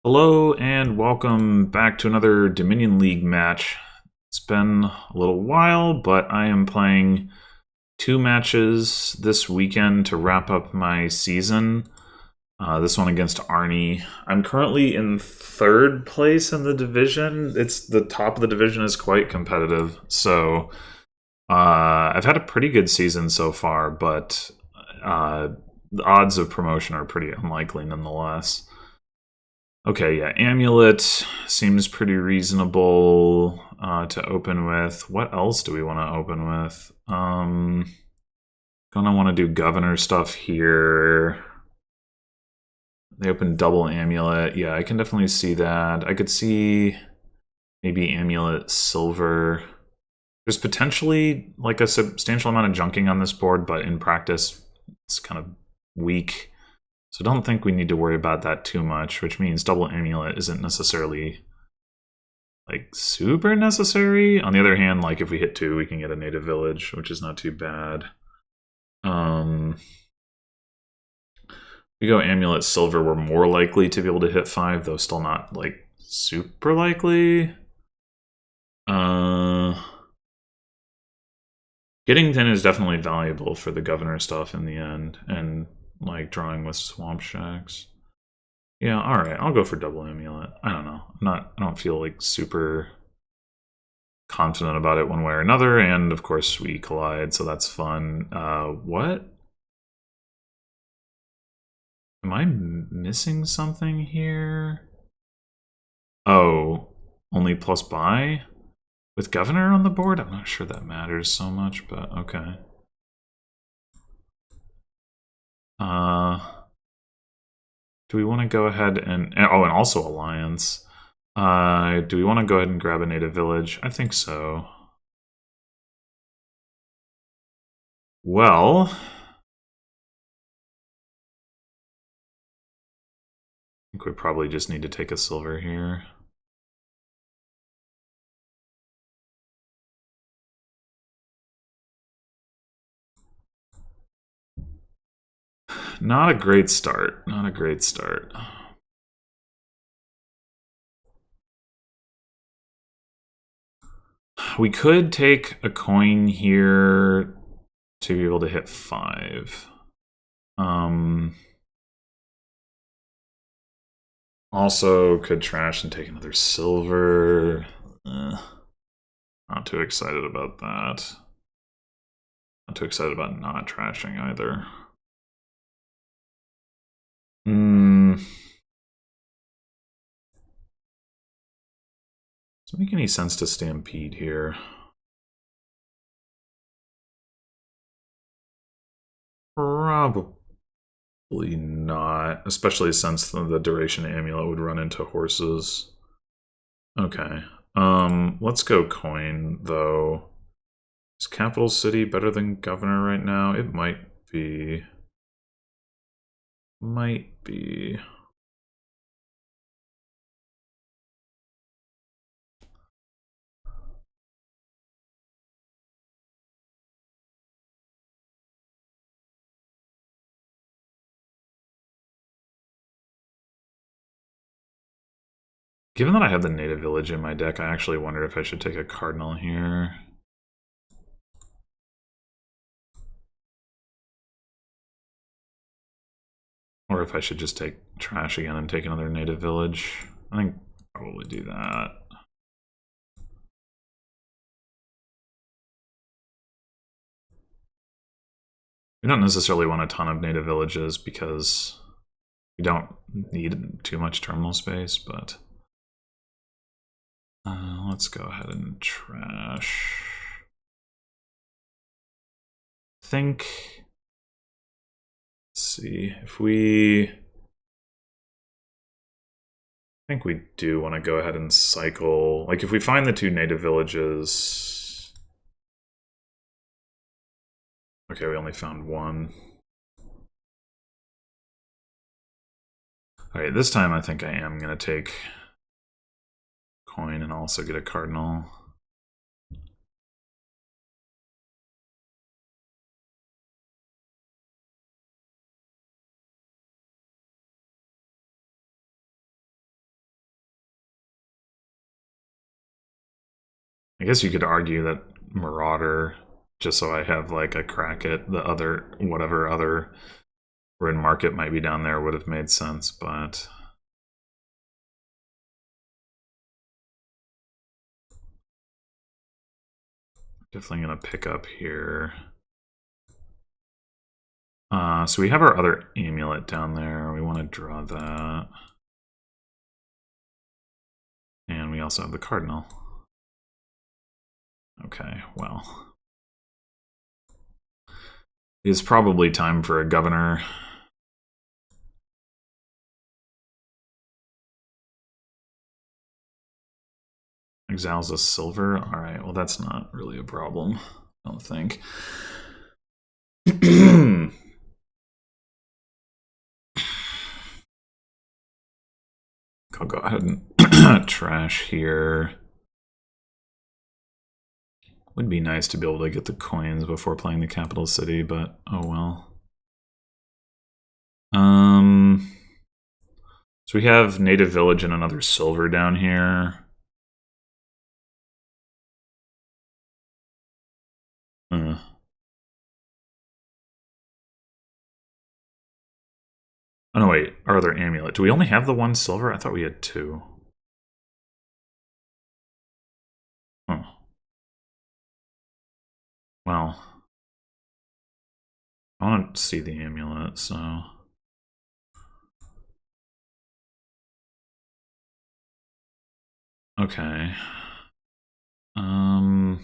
Hello and welcome back to another Dominion League match. It's been a little while, but I am playing two matches this weekend to wrap up my season. This one against Aarnii. I'm currently in third place in the division. It's the top of the division is quite competitive, so I've had a pretty good season so far, but the odds of promotion are pretty unlikely nonetheless. Okay, yeah, Amulet seems pretty reasonable to open with. What else do we want to open with? Gonna want to do Governor stuff here. They open double Amulet. Yeah, I can definitely see that. I could see maybe Amulet Silver. There's potentially like a substantial amount of junking on this board, but in practice, it's kind of weak. So don't think we need to worry about that too much, which means double Amulet isn't necessarily like super necessary. On the other hand, like if we hit 2, we can get a native village, which is not too bad. If we go Amulet Silver, we're more likely to be able to hit 5, though still not like super likely. Getting 10 is definitely valuable for the governor stuff in the end, and like drawing with swamp shacks. Yeah, alright, I'll go for double Amulet. I don't know. I don't feel like super confident about it one way or another, and of course we collide, so that's fun. What? Am I missing something here? Oh, only plus buy? With governor on the board? I'm not sure that matters so much, but okay. Do we want to go ahead and oh, and also alliance. Do we want to go ahead and grab a native village? I think so. Well, I think we probably just need to take a silver here. Not a great start. Not a great start. We could take a coin here to be able to hit 5. Also could trash and take another silver. Not too excited about that. Not too excited about not trashing either. Does it make any sense to stampede here? Probably not, especially since the duration amulet would run into horses. Okay. Let's go coin, though. Is Capital City better than Governor right now? It might be. Might be. Given that I have the native village in my deck, I actually wonder if I should take a cardinal here. Or if I should just take trash again and take another native village. I think I'll probably do that. We don't necessarily want a ton of native villages because we don't need too much terminal space, but let's go ahead and trash. Let's see if we. I think we do want to go ahead and cycle. Like if we find the 2 native villages. Okay, we only found 1. Alright, this time I think I am going to take coin and also get a cardinal. I guess you could argue that Marauder, just so I have like a crack at the other, whatever other Red Market might be down there, would have made sense, but definitely gonna pick up here. So we have our other amulet down there. We want to draw that. And we also have the cardinal. Okay, well. It's probably time for a governor. Exiles a silver. Alright, well that's not really a problem, I don't think. I'll go ahead and trash here. Would be nice to be able to get the coins before playing the capital city, but oh well. So we have native village and another silver down here. Oh no, wait, our other amulet. Do we only have the one silver? I thought we had two. Oh. Well. I want to see the amulet, so... Okay. How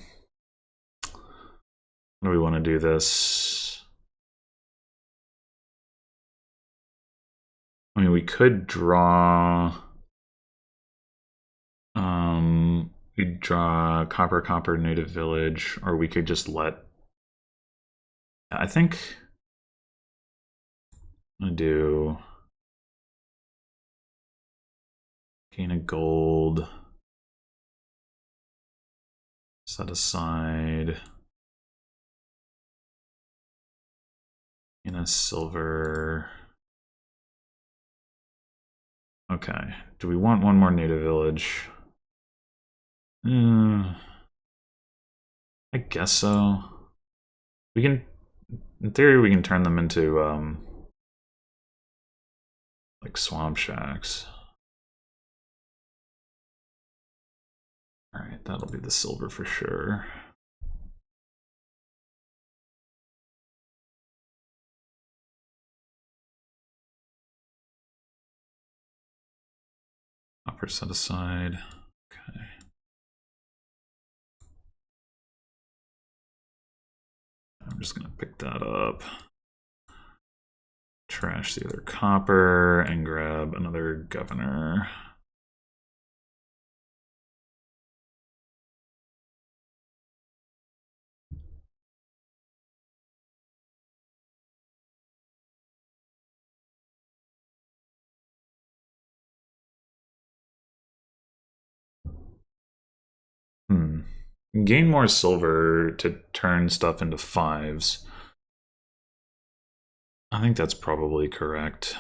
do we want to do this? I mean, we could draw... we'd draw copper native village, or we could just let... I think... I'm gonna do... gain a gold... set aside... in a silver... Okay, do we want one more native village? I guess so. We can, in theory, we can turn them into, like swamp shacks. Alright, that'll be the silver for sure. Upper set aside. Okay. I'm just gonna pick that up. Trash the other copper and grab another governor. Gain more silver to turn stuff into fives. I think that's probably correct.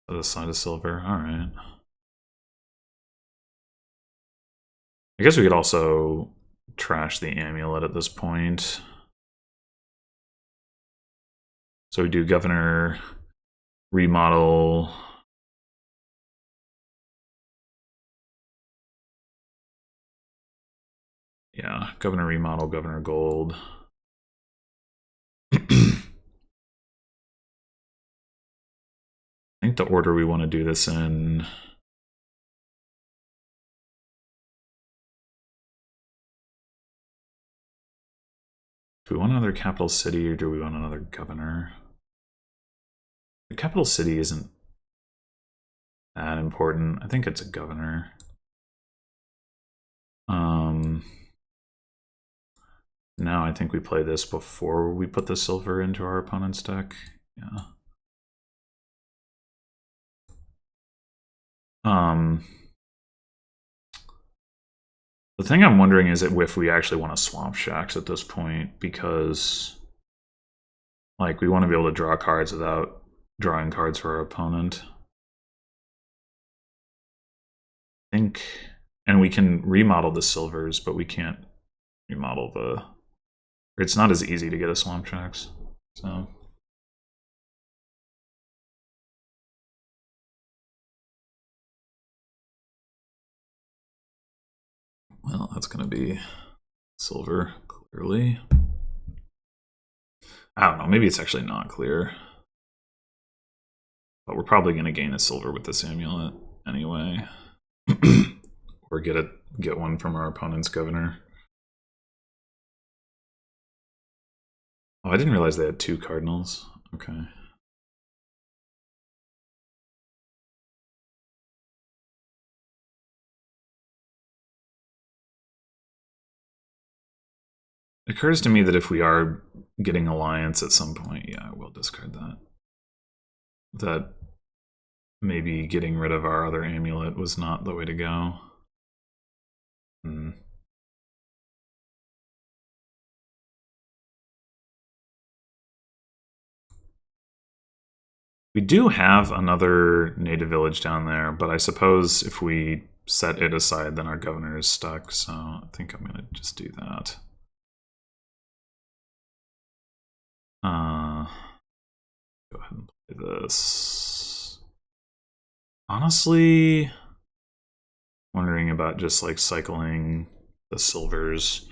Set aside of silver, alright. I guess we could also trash the amulet at this point. So we do governor, remodel. Yeah, governor remodel, governor gold. I think the order we want to do this in... Do we want another capital city or do we want another governor? The capital city isn't that important. I think it's a governor. Now I think we play this before we put the silver into our opponent's deck. Yeah. The thing I'm wondering is if we actually want to swamp shacks at this point, because like we want to be able to draw cards without drawing cards for our opponent. I think, and we can remodel the silvers, but we can't remodel the. It's not as easy to get a swamp tracks, so. Well, that's going to be silver, clearly. I don't know, maybe it's actually not clear. But we're probably going to gain a silver with this amulet anyway. Or get one from our opponent's governor. Oh, I didn't realize they had 2 cardinals. Okay. It occurs to me that if we are getting alliance at some point, yeah, I will discard that. That maybe getting rid of our other amulet was not the way to go. We do have another native village down there, but I suppose if we set it aside, then our governor is stuck, so I think I'm going to just do that. Go ahead and play this. Honestly, wondering about just like cycling the silvers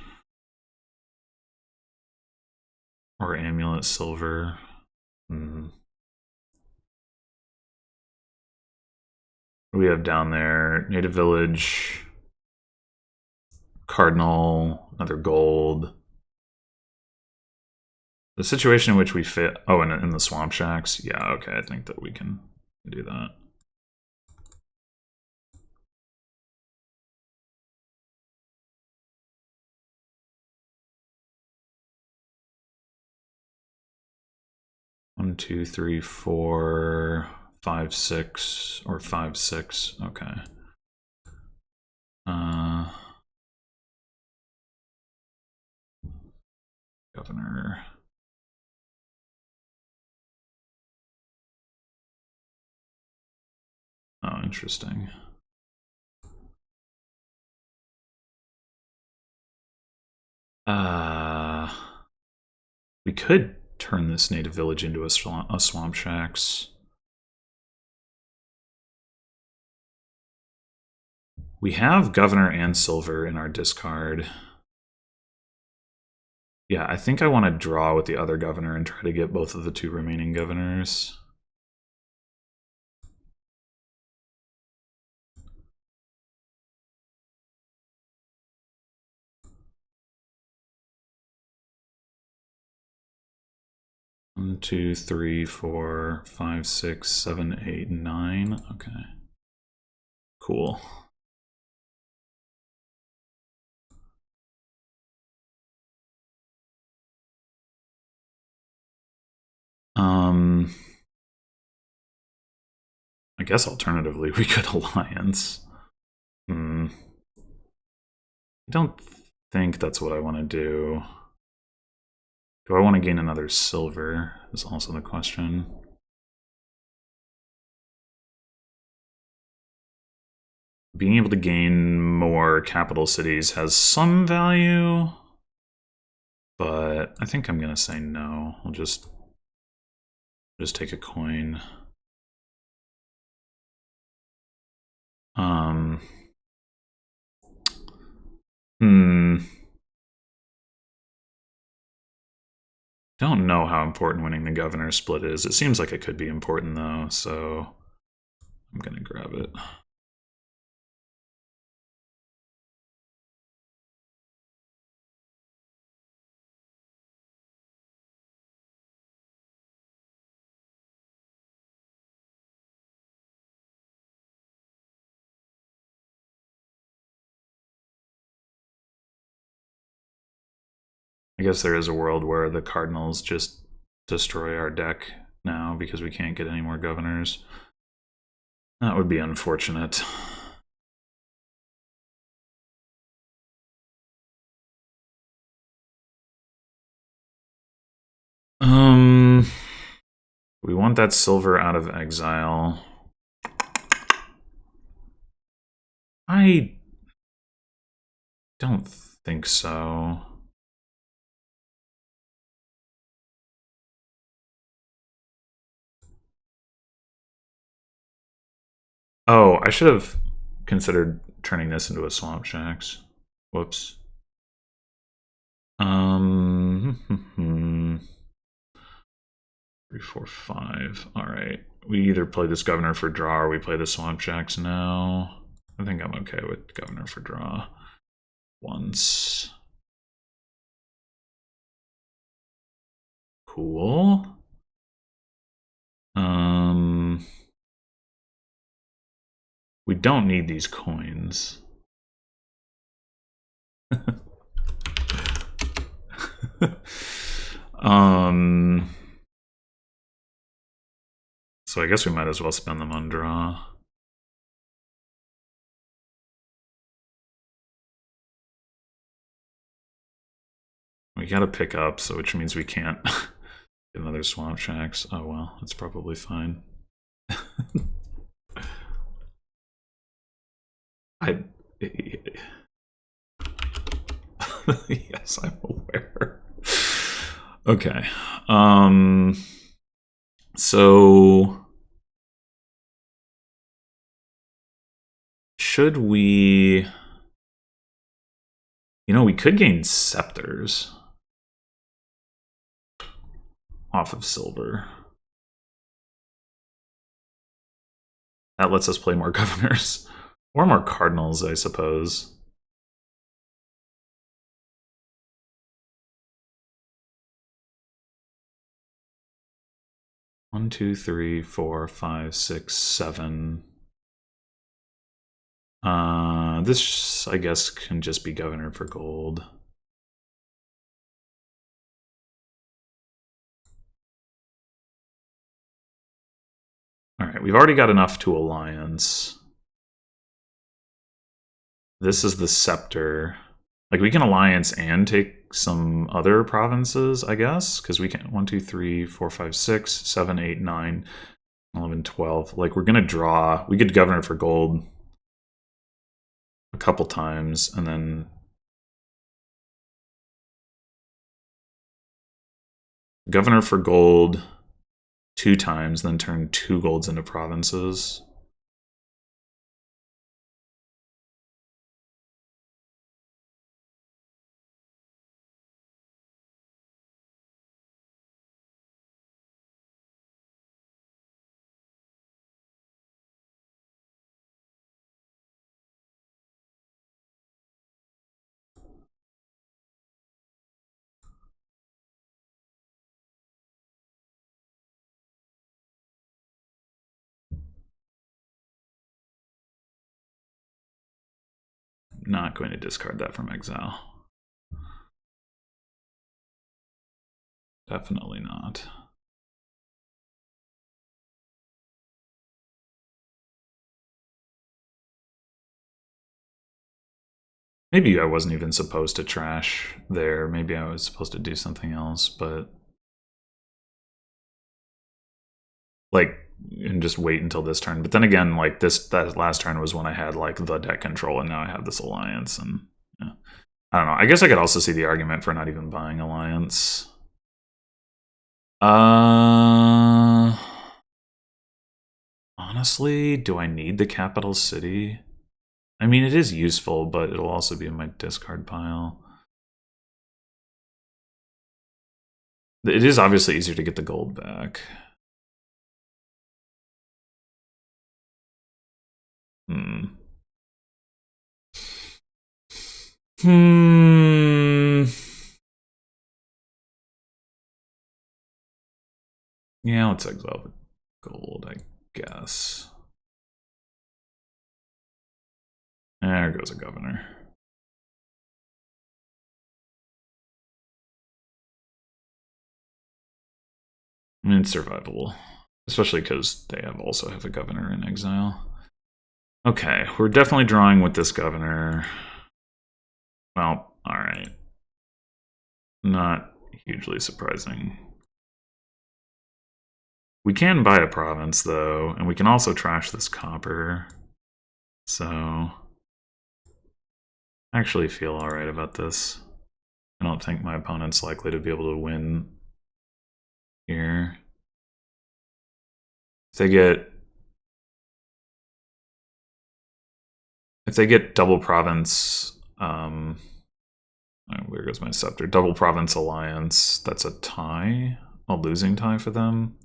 or amulet silver. What do we have down there? Native village, cardinal, another gold. The situation in which we fit. Oh, and in the swamp shacks. Yeah, okay, I think that we can do that. One, two, three, 4, 5, 6, or 5, 6. Okay. Governor. Oh, interesting. We could turn this native village into a swamp shacks. We have governor and silver in our discard. Yeah, I think I want to draw with the other governor and try to get both of the 2 remaining governors. One, 2, 3, 4, 5, 6, 7, 8, 9. Okay. Cool. I guess alternatively we could alliance. I don't think that's what I want to do. Do I want to gain another silver is also the question. Being able to gain more capital cities has some value, but I think I'm going to say no. I'll just take a coin. Don't know how important winning the governor split is. It seems like it could be important though, so I'm gonna grab it. I guess there is a world where the Cardinals just destroy our deck now because we can't get any more governors. That would be unfortunate. We want that silver out of exile. I don't think so. Oh, I should have considered turning this into a swamp shacks. Whoops. 3, 4, 5. All right. We either play this governor for draw or we play the swamp shacks now. I think I'm okay with governor for draw once. Cool. We don't need these coins. So I guess we might as well spend them on draw. We gotta pick up, so which means we can't get another swamp shacks. Oh well, that's probably fine. Yes, I'm aware. Okay. So should we, we could gain scepters off of silver. That lets us play more governors. Or more cardinals, I suppose. One, two, three, 4, 5, 6, 7. This, I guess, can just be governor for gold. All right, we've already got enough to alliance. This is the scepter. Like, we can alliance and take some other provinces, I guess, because we can 1, 2, 3, 4, 5, 6, 7, 8, 9, 11, 12. Like, we're gonna draw. We could governor for gold a couple times, and then governor for gold 2 times, then turn 2 golds into provinces. Not going to discard that from exile. Definitely not. Maybe I wasn't even supposed to trash there. Maybe I was supposed to do something else, but like, and just wait until this turn. But then again, like that last turn was when I had like the deck control, and now I have this alliance, and yeah. I don't know. I guess I could also see the argument for not even buying alliance. Honestly, do I need the capital city? I mean, it is useful, but it'll also be in my discard pile. It is obviously easier to get the gold back. Yeah, let's exile the gold, I guess. There goes a governor. I mean, it's survivable. Especially because they also have a governor in exile. Okay, we're definitely drawing with this governor. Well, alright. Not hugely surprising. We can buy a province, though, and we can also trash this copper. So, I actually feel alright about this. I don't think my opponent's likely to be able to win here. If they get double province, where goes my scepter? Double province alliance, that's a tie, a losing tie for them.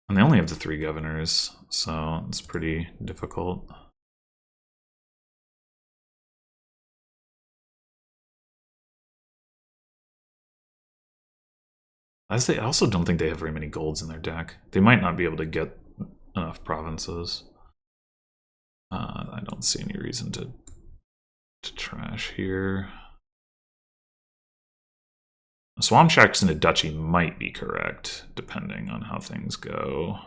And they only have the 3 governors, so it's pretty difficult. I also don't think they have very many golds in their deck. They might not be able to get enough provinces. I don't see any reason to trash here. A Swamp Shacks and a Duchy might be correct, depending on how things go.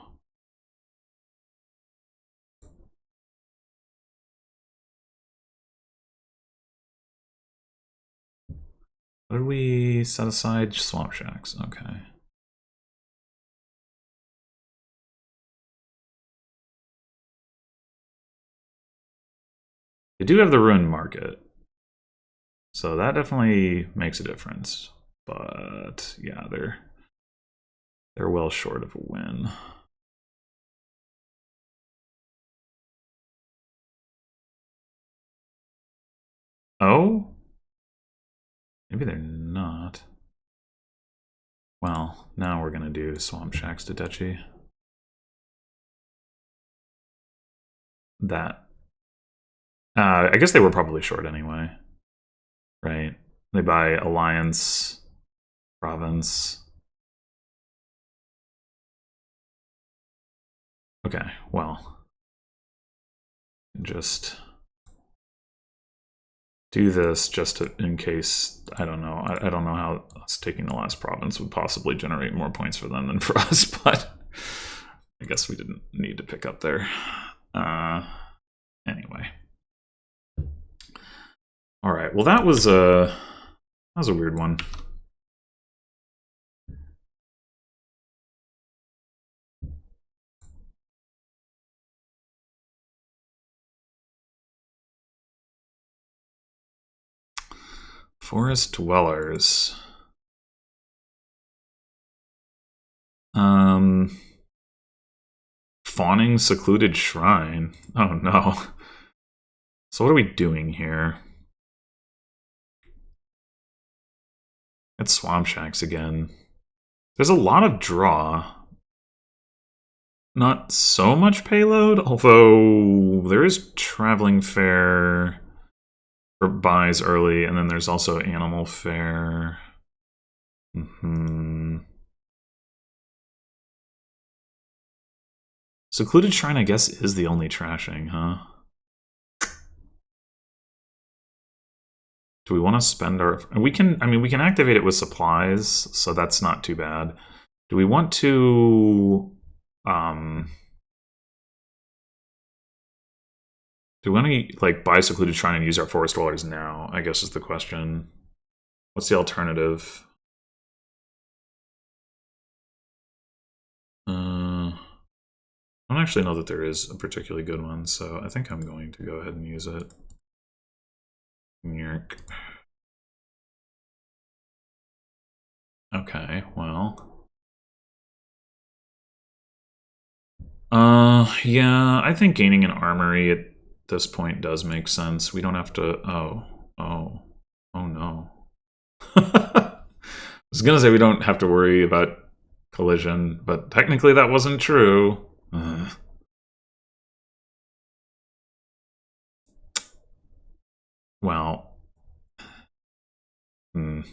What did we set aside? Swamp Shacks, okay. They do have the Ruined Market, so that definitely makes a difference. But yeah, they're well short of a win. Oh? Maybe they're not. Well, now we're gonna do Swamp Shacks to Duchy. That. I guess they were probably short anyway. Right? They buy Alliance, Province. Okay, well. Just do this just in case. I don't know. I don't know how us taking the last province would possibly generate more points for them than for us, but I guess we didn't need to pick up there. Anyway. All right. Well, that was a weird one. Forest Dwellers. Fawning Secluded Shrine. Oh no. So what are we doing here? It's Swamp Shacks again. There's a lot of draw. Not so much payload, although there is Traveling Fair for buys early, and then there's also Animal Fair. Secluded Shrine, I guess, is the only trashing, huh? Do we want to spend our... We can activate it with supplies, so that's not too bad. Do we want to... do we want to, like, buy Secluded Shrine and use our Forest Dwellers now, I guess is the question. What's the alternative? I don't actually know that there is a particularly good one, so I think I'm going to go ahead and use it. Yerk. Okay, well. Yeah, I think gaining an armory at this point does make sense. We don't have to... Oh no. I was gonna say we don't have to worry about collision, but technically that wasn't true. Well, I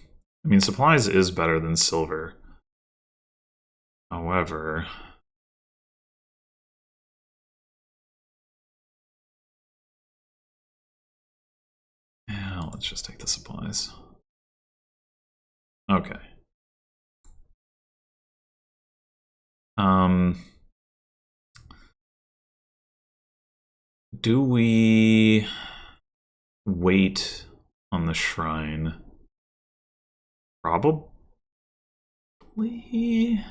mean, supplies is better than silver. However, yeah, let's just take the supplies. Okay. Do we wait on the shrine? Probably.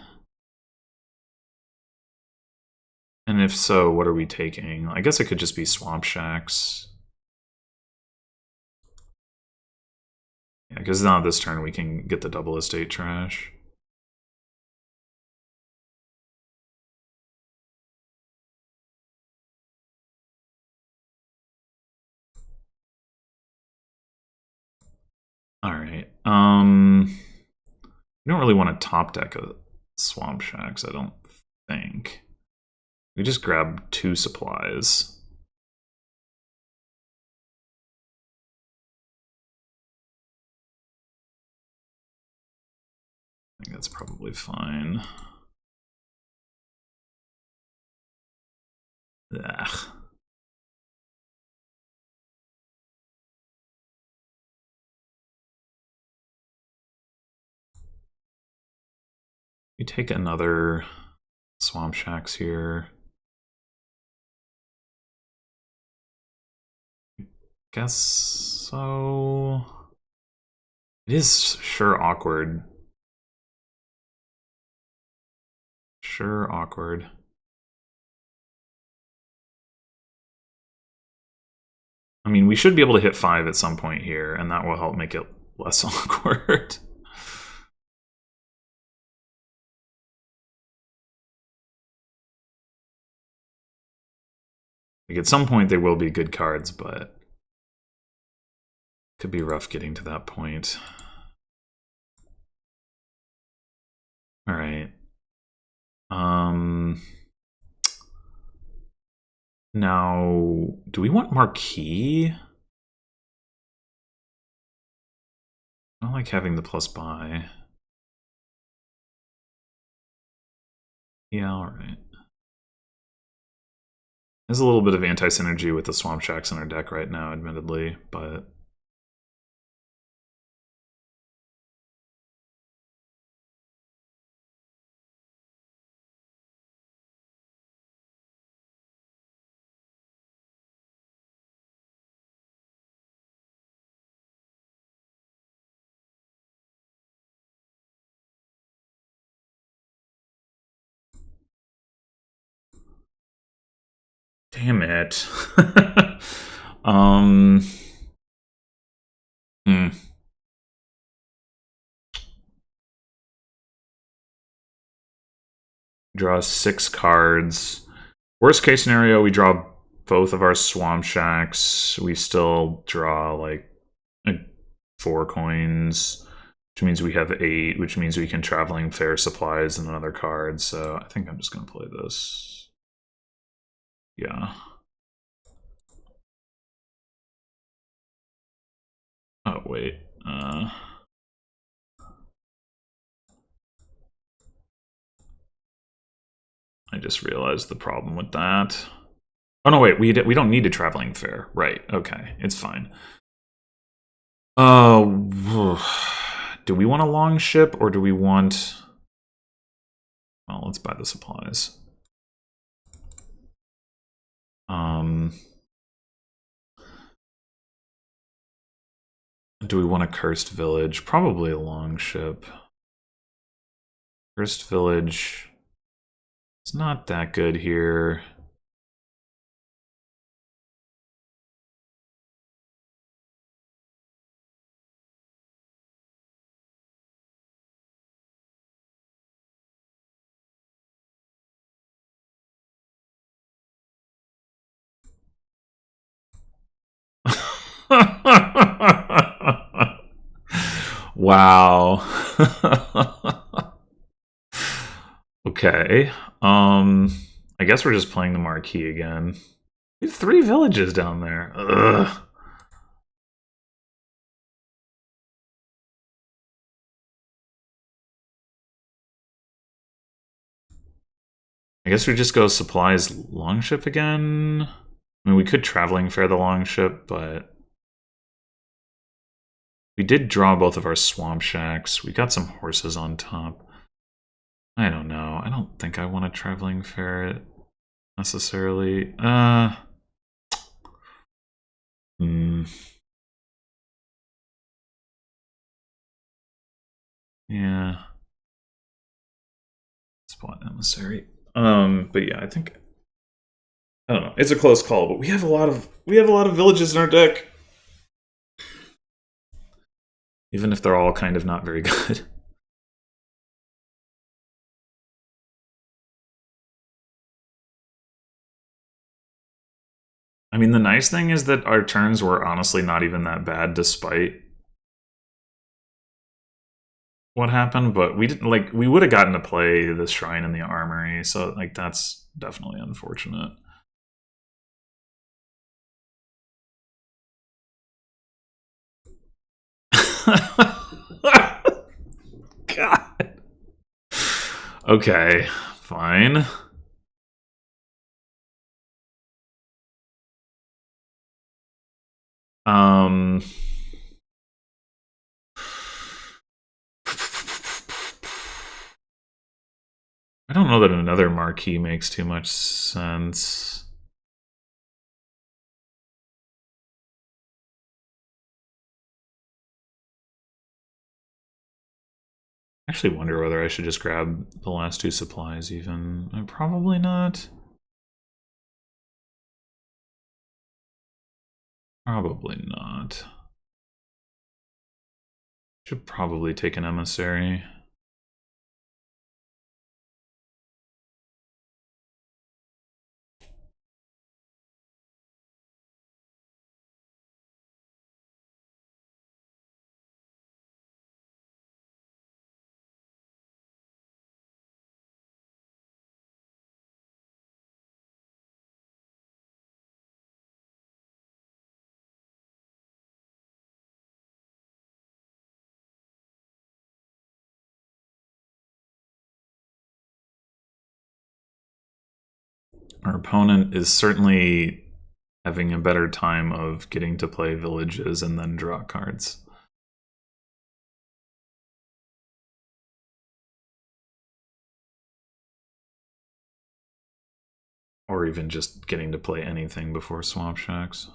And if so, what are we taking? I guess it could just be swamp shacks. Yeah, because now this turn we can get the double estate trash. Alright. We don't really want to top deck a swamp shacks, I don't think. We just grab 2 supplies. I think that's probably fine. Ugh. We take another swamp shacks here. Guess so. It is sure awkward. Sure awkward. I mean, we should be able to hit 5 at some point here, and that will help make it less awkward. Like, at some point, they will be good cards, but it could be rough getting to that point. All right. Now, do we want Marquee? I don't like having the plus buy. Yeah, all right. There's a little bit of anti-synergy with the Swamp Shacks in our deck right now, admittedly, but... Damn it. Hmm. Draw 6 cards. Worst case scenario, we draw both of our Swamp Shacks. We still draw like 4 coins, which means we have 8, which means we can Traveling Fair Supplies and another card. So I think I'm just going to play this. Yeah. Oh, wait. I just realized the problem with that. Oh, no, wait. We don't need a Traveling Fair. Right. Okay. It's fine. Do we want a long ship or do we want... Well, let's buy the supplies. Do we want a Cursed Village? Probably a long ship. Cursed Village... It's not that good here. Wow. Okay. I guess we're just playing the Marquee again. We have 3 villages down there. Ugh. I guess we just go supplies longship again. I mean, we could Traveling Fair the longship, but we did draw both of our Swamp Shacks. We got some horses on top. I don't know. I don't think I want to Traveling Fair it necessarily. Yeah. emissary. But yeah, I think I don't know. It's a close call, but we have a lot of villages in our deck, even if they're all kind of not very good. I mean, the nice thing is that our turns were honestly not even that bad, despite what happened. But we didn't we would have gotten to play the shrine in the armory, so like that's definitely unfortunate. God. Okay, fine. Um. I don't know that another marquee makes too much sense. I actually wonder whether I should just grab the last two supplies even. Probably not. Probably not. Should probably take an emissary. Our opponent is certainly having a better time of getting to play villages and then draw cards. Or even just getting to play anything before Swamp Shacks.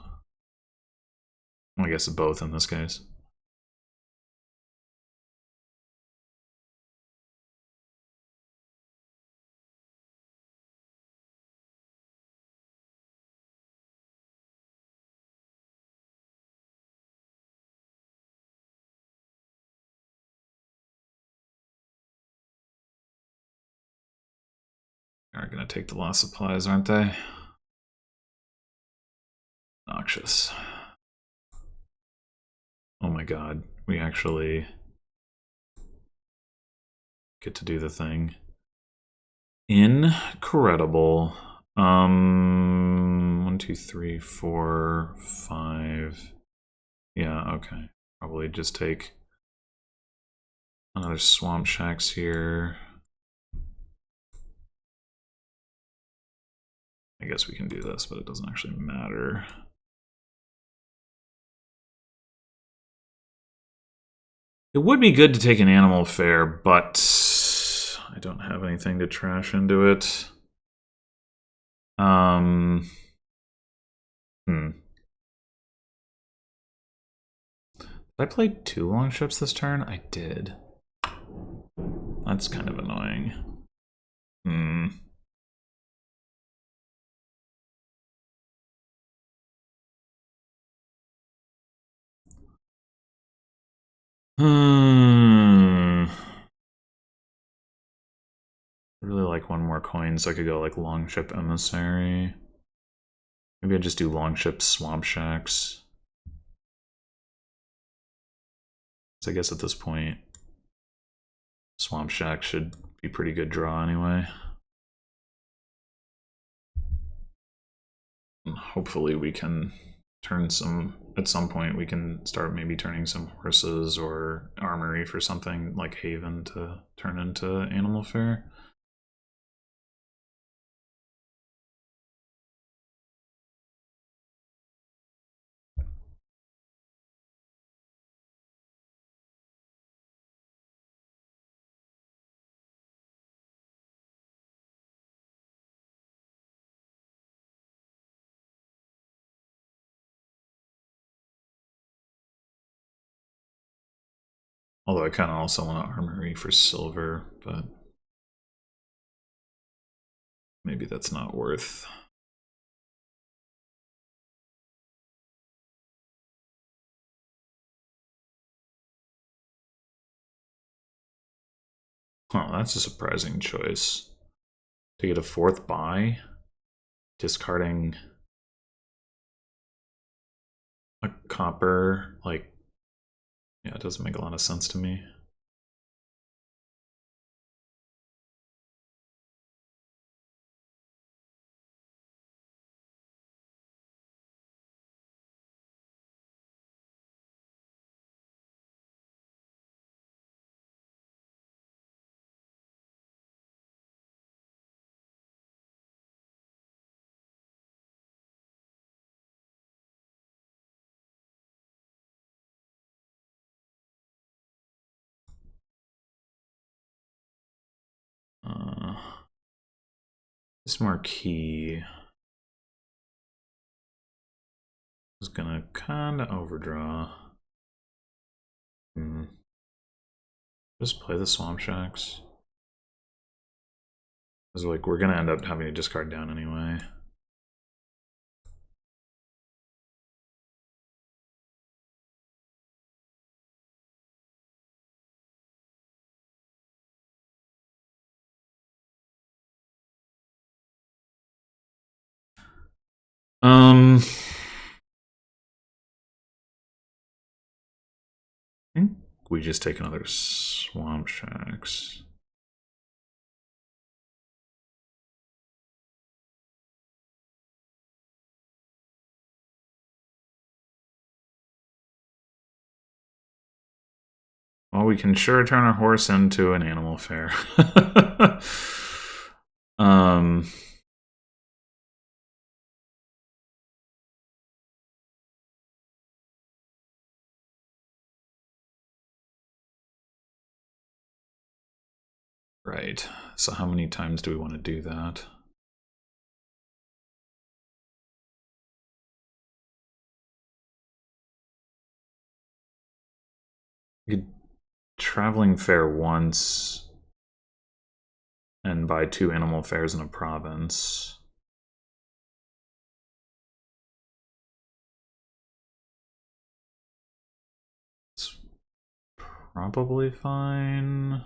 I guess both in this case. Are going to take the lost supplies, aren't they? Noxious. Oh my god, we actually get to do the thing. Incredible. 1, 2, 3, 4, 5. Yeah, okay. Probably just take another Swamp Shacks here. I guess we can do this, but it doesn't actually matter. It would be good to take an Animal Fair, but I don't have anything to trash into it. Did I play 2 long ships this turn? I did. That's kind of annoying. I really like one more coin so I could go like Longship Emissary. Maybe I just do Longship Swamp Shacks. So I guess at this point, Swamp Shack should be pretty good draw anyway. And hopefully we can turn some, at some point we can start maybe turning some horses or armory for something like Haven to turn into Animal Fair. Although I kind of also want an armory for silver, but maybe that's not worth. Oh, that's a surprising choice. To get a 4th buy, discarding a copper, like, yeah, it doesn't make a lot of sense to me. This marquee is gonna kind of overdraw. Just play the Swamp Shacks. Because like we're gonna end up having to discard down anyway. I think we just take another Swamp Shacks. Well, we can sure turn our horse into an animal fair. Right. So how many times do we want to do that? We could traveling fair once and buy 2 animal fairs in a province. It's probably fine.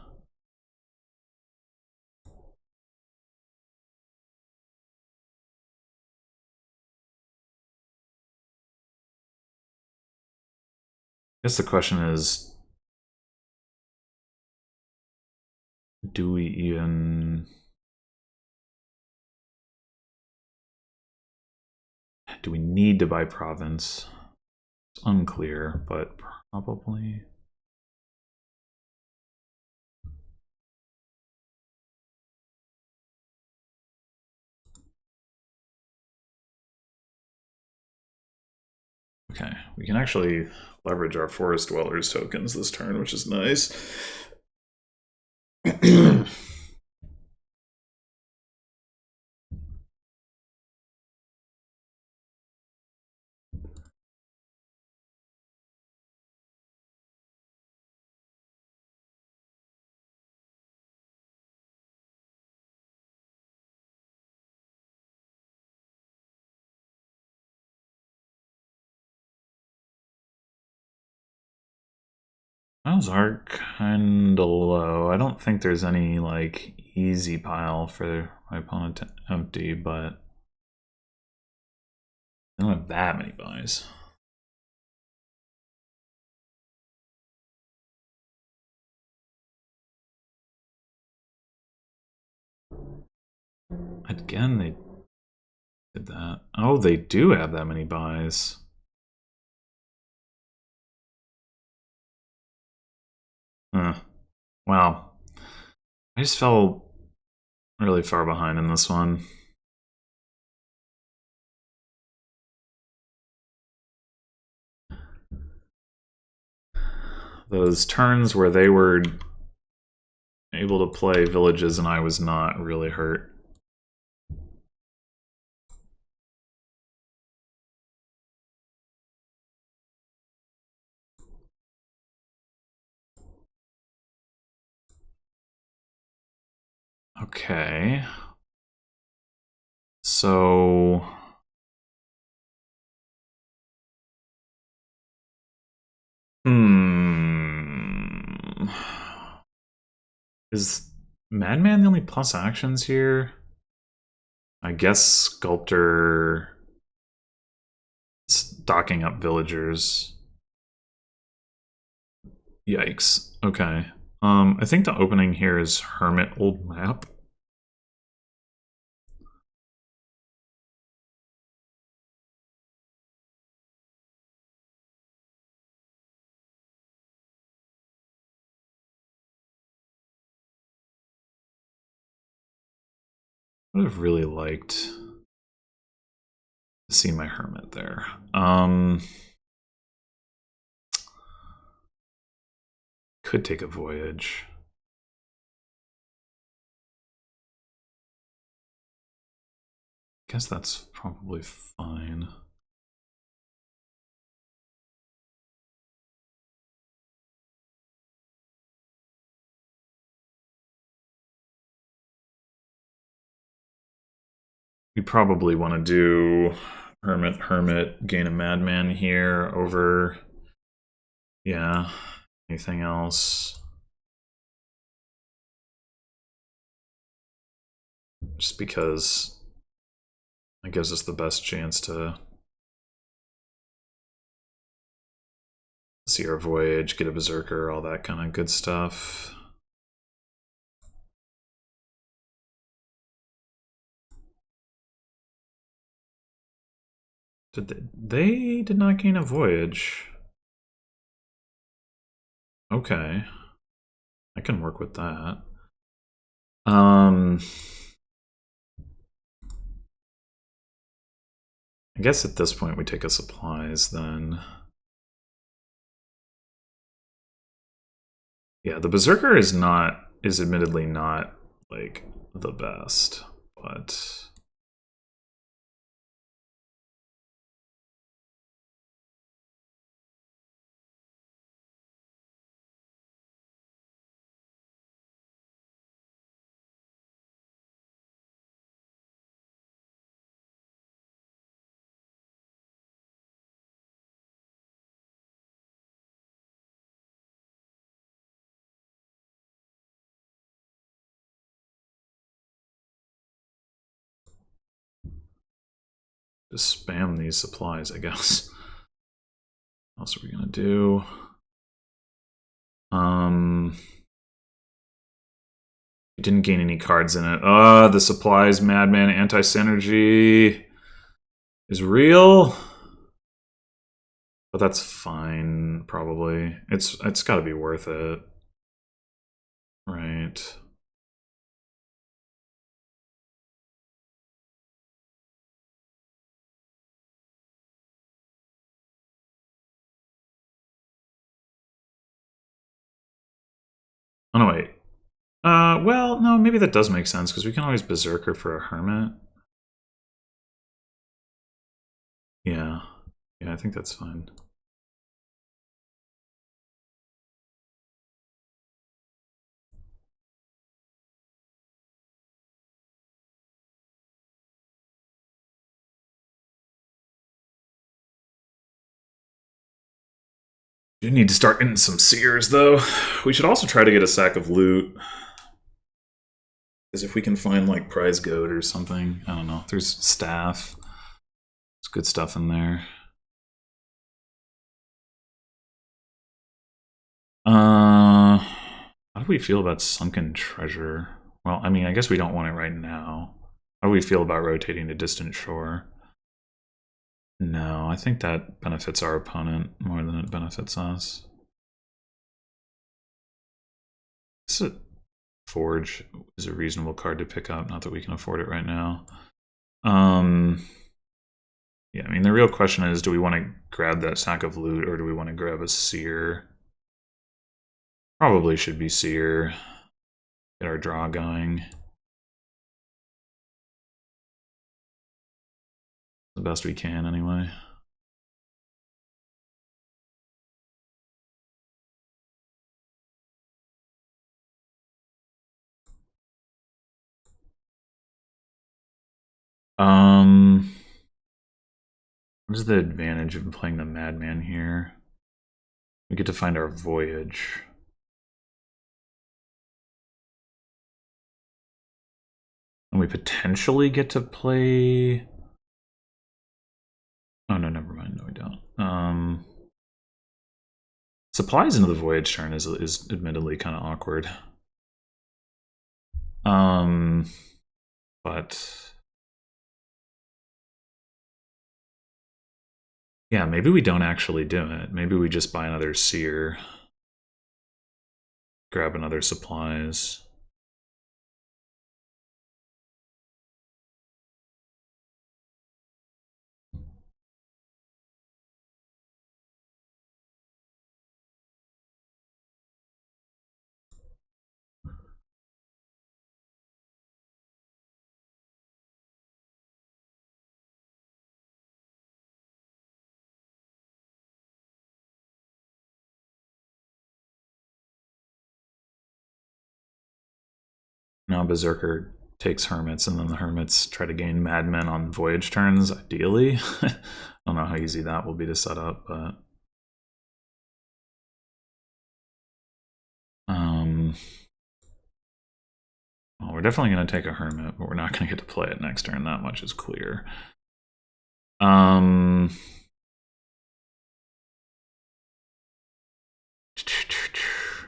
I guess the question is, do we even... Do we need to buy province? It's unclear, but probably. Okay, we can actually leverage our Forest Dwellers tokens this turn, which is nice. Those are kind of low. I don't think there's any like easy pile for my opponent to empty, but I don't have that many buys. Again, they did that. Oh, they do have that many buys. Wow. I just fell really far behind in this one. Those turns where they were able to play villages and I was not really hurt. Okay. So is Madman the only plus actions here? I guess Sculptor stocking up villagers. Yikes. Okay. I think the opening here is Hermit Old Map. I would have really liked to see my Hermit there. Could take a voyage. Guess that's probably fine. We probably want to do Hermit, gain a Madman here over, yeah, anything else. Just because it gives us the best chance to see our voyage, get a Berserker, all that kind of good stuff. They did not gain a voyage. Okay. I can work with that. I guess at this point we take a supplies then. Yeah, the Berserker is admittedly not like the best, but just spam these supplies, I guess. What else are we gonna do? We didn't gain any cards in it. The supplies Madman anti-synergy is real. But that's fine, probably. It's gotta be worth it. Right. Oh no, wait. Well, no, maybe that does make sense, because we can always Berserker for a Hermit. Yeah. Yeah, I think that's fine. You need to start getting some Seers, though. We should also try to get a sack of loot. Because if we can find, like, prize goat or something, I don't know. There's staff. There's good stuff in there. How do we feel about Sunken Treasure? Well, I mean, I guess we don't want it right now. How do we feel about rotating to Distant Shore? No, I think that benefits our opponent more than it benefits us. Forge is a reasonable card to pick up, not that we can afford it right now. Yeah, I mean, the real question is, do we want to grab that sack of loot, or do we want to grab a Seer? Probably should be Seer. Get our draw going. The best we can, anyway. What is the advantage of playing the Madman here? We get to find our voyage. And we potentially get to play... Oh, no, never mind. No, we don't. Supplies into the voyage turn is admittedly kind of awkward. But... yeah, maybe we don't actually do it. Maybe we just buy another seer. Grab another supplies. Now Berserker takes Hermits, and then the Hermits try to gain Madmen on voyage turns, ideally. I don't know how easy that will be to set up, but... well, we're definitely going to take a Hermit, but we're not going to get to play it next turn. That much is clear. I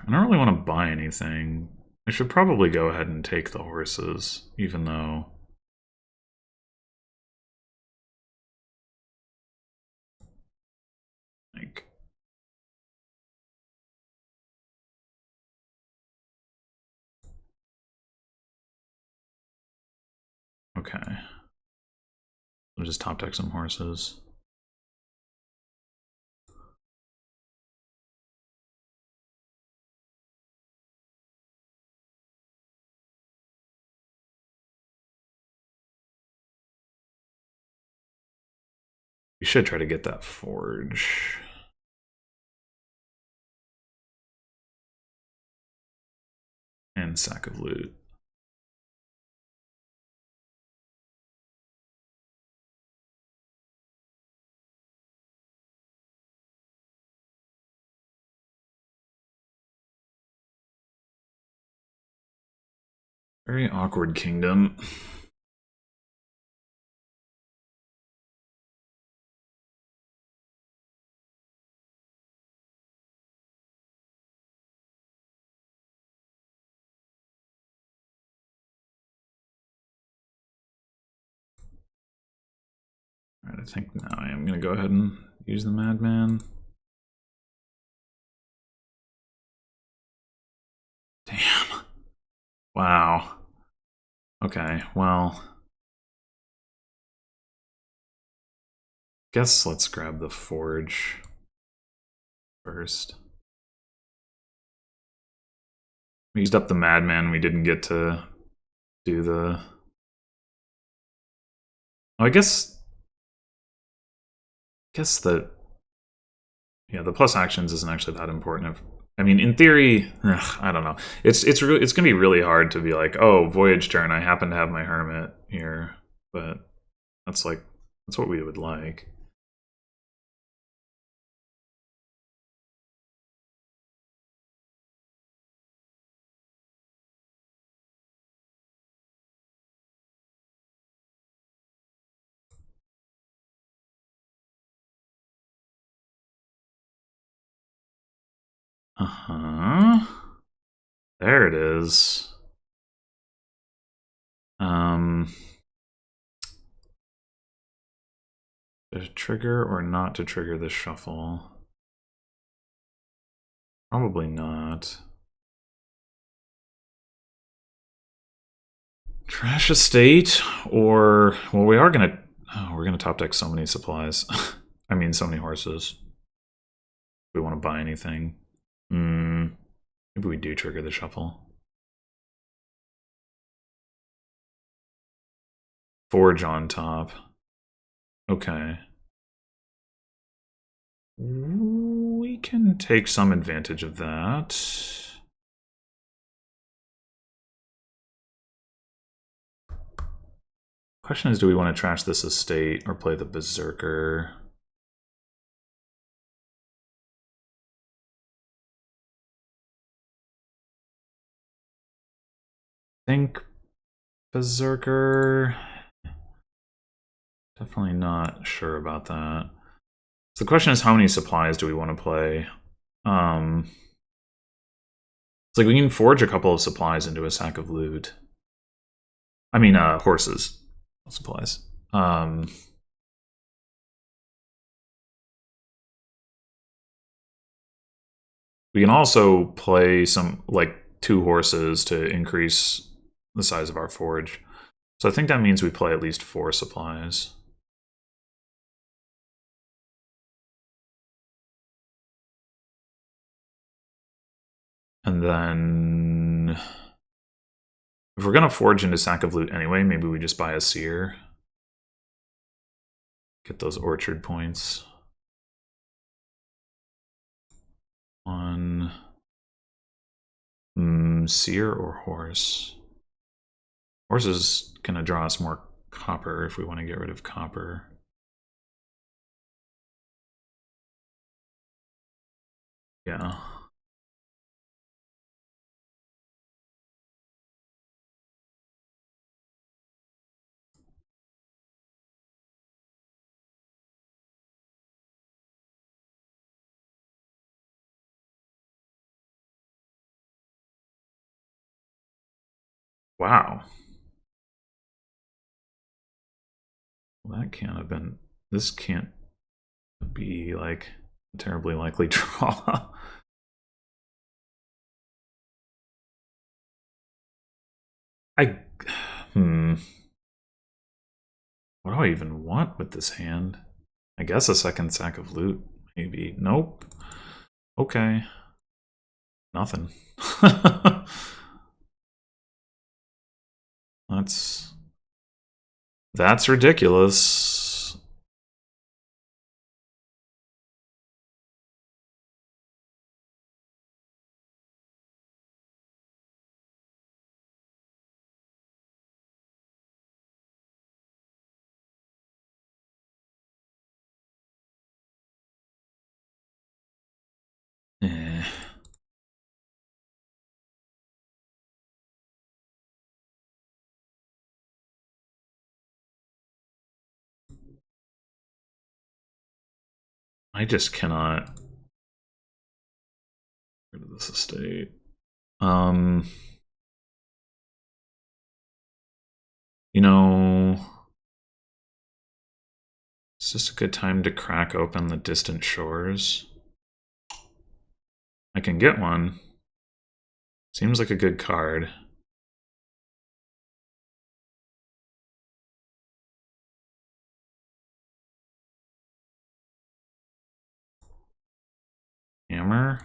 don't really want to buy anything. I should probably go ahead and take the horses, even though... like... okay. I'll just top deck some horses. We should try to get that forge. And sack of loot. Very awkward kingdom. Alright, I think now I am going to go ahead and use the Madman. Damn. Wow. Okay, well... guess let's grab the forge first. We used up the Madman, we didn't get to do the... oh, I guess that... yeah, the plus actions isn't actually that important. I mean, in theory, I don't know. It's gonna be really hard to be like, oh, voyage turn, I happen to have my Hermit here, but that's what we would like. There it is. To trigger or not to trigger the shuffle? Probably not. Trash estate, or well, we're gonna top deck so many supplies. I mean, so many horses. We want to buy anything. Maybe we do trigger the shuffle. Forge on top. Okay. We can take some advantage of that. Question is, do we want to trash this estate or play the Berserker? I think Berserker. Definitely not sure about that. So the question is, how many supplies do we want to play? It's like we can forge a couple of supplies into a sack of loot. I mean, horses. Supplies. We can also play some, like, 2 horses to increase the size of our forge. So I think that means we play at least 4 supplies. And then if we're going to forge into sack of loot anyway, maybe we just buy a seer. Get those orchard points. On seer or horse? Horse is going to draw us more copper if we want to get rid of copper. Yeah. Wow. Well, that can't have been... This can't be, like, a terribly likely draw. What do I even want with this hand? I guess a second sack of loot, maybe. Nope. Okay. Nothing. That's ridiculous. Eh. I just cannot get rid of this estate. You know, it's just a good time to crack open the distant shores. I can get one. Seems like a good card. Hammer?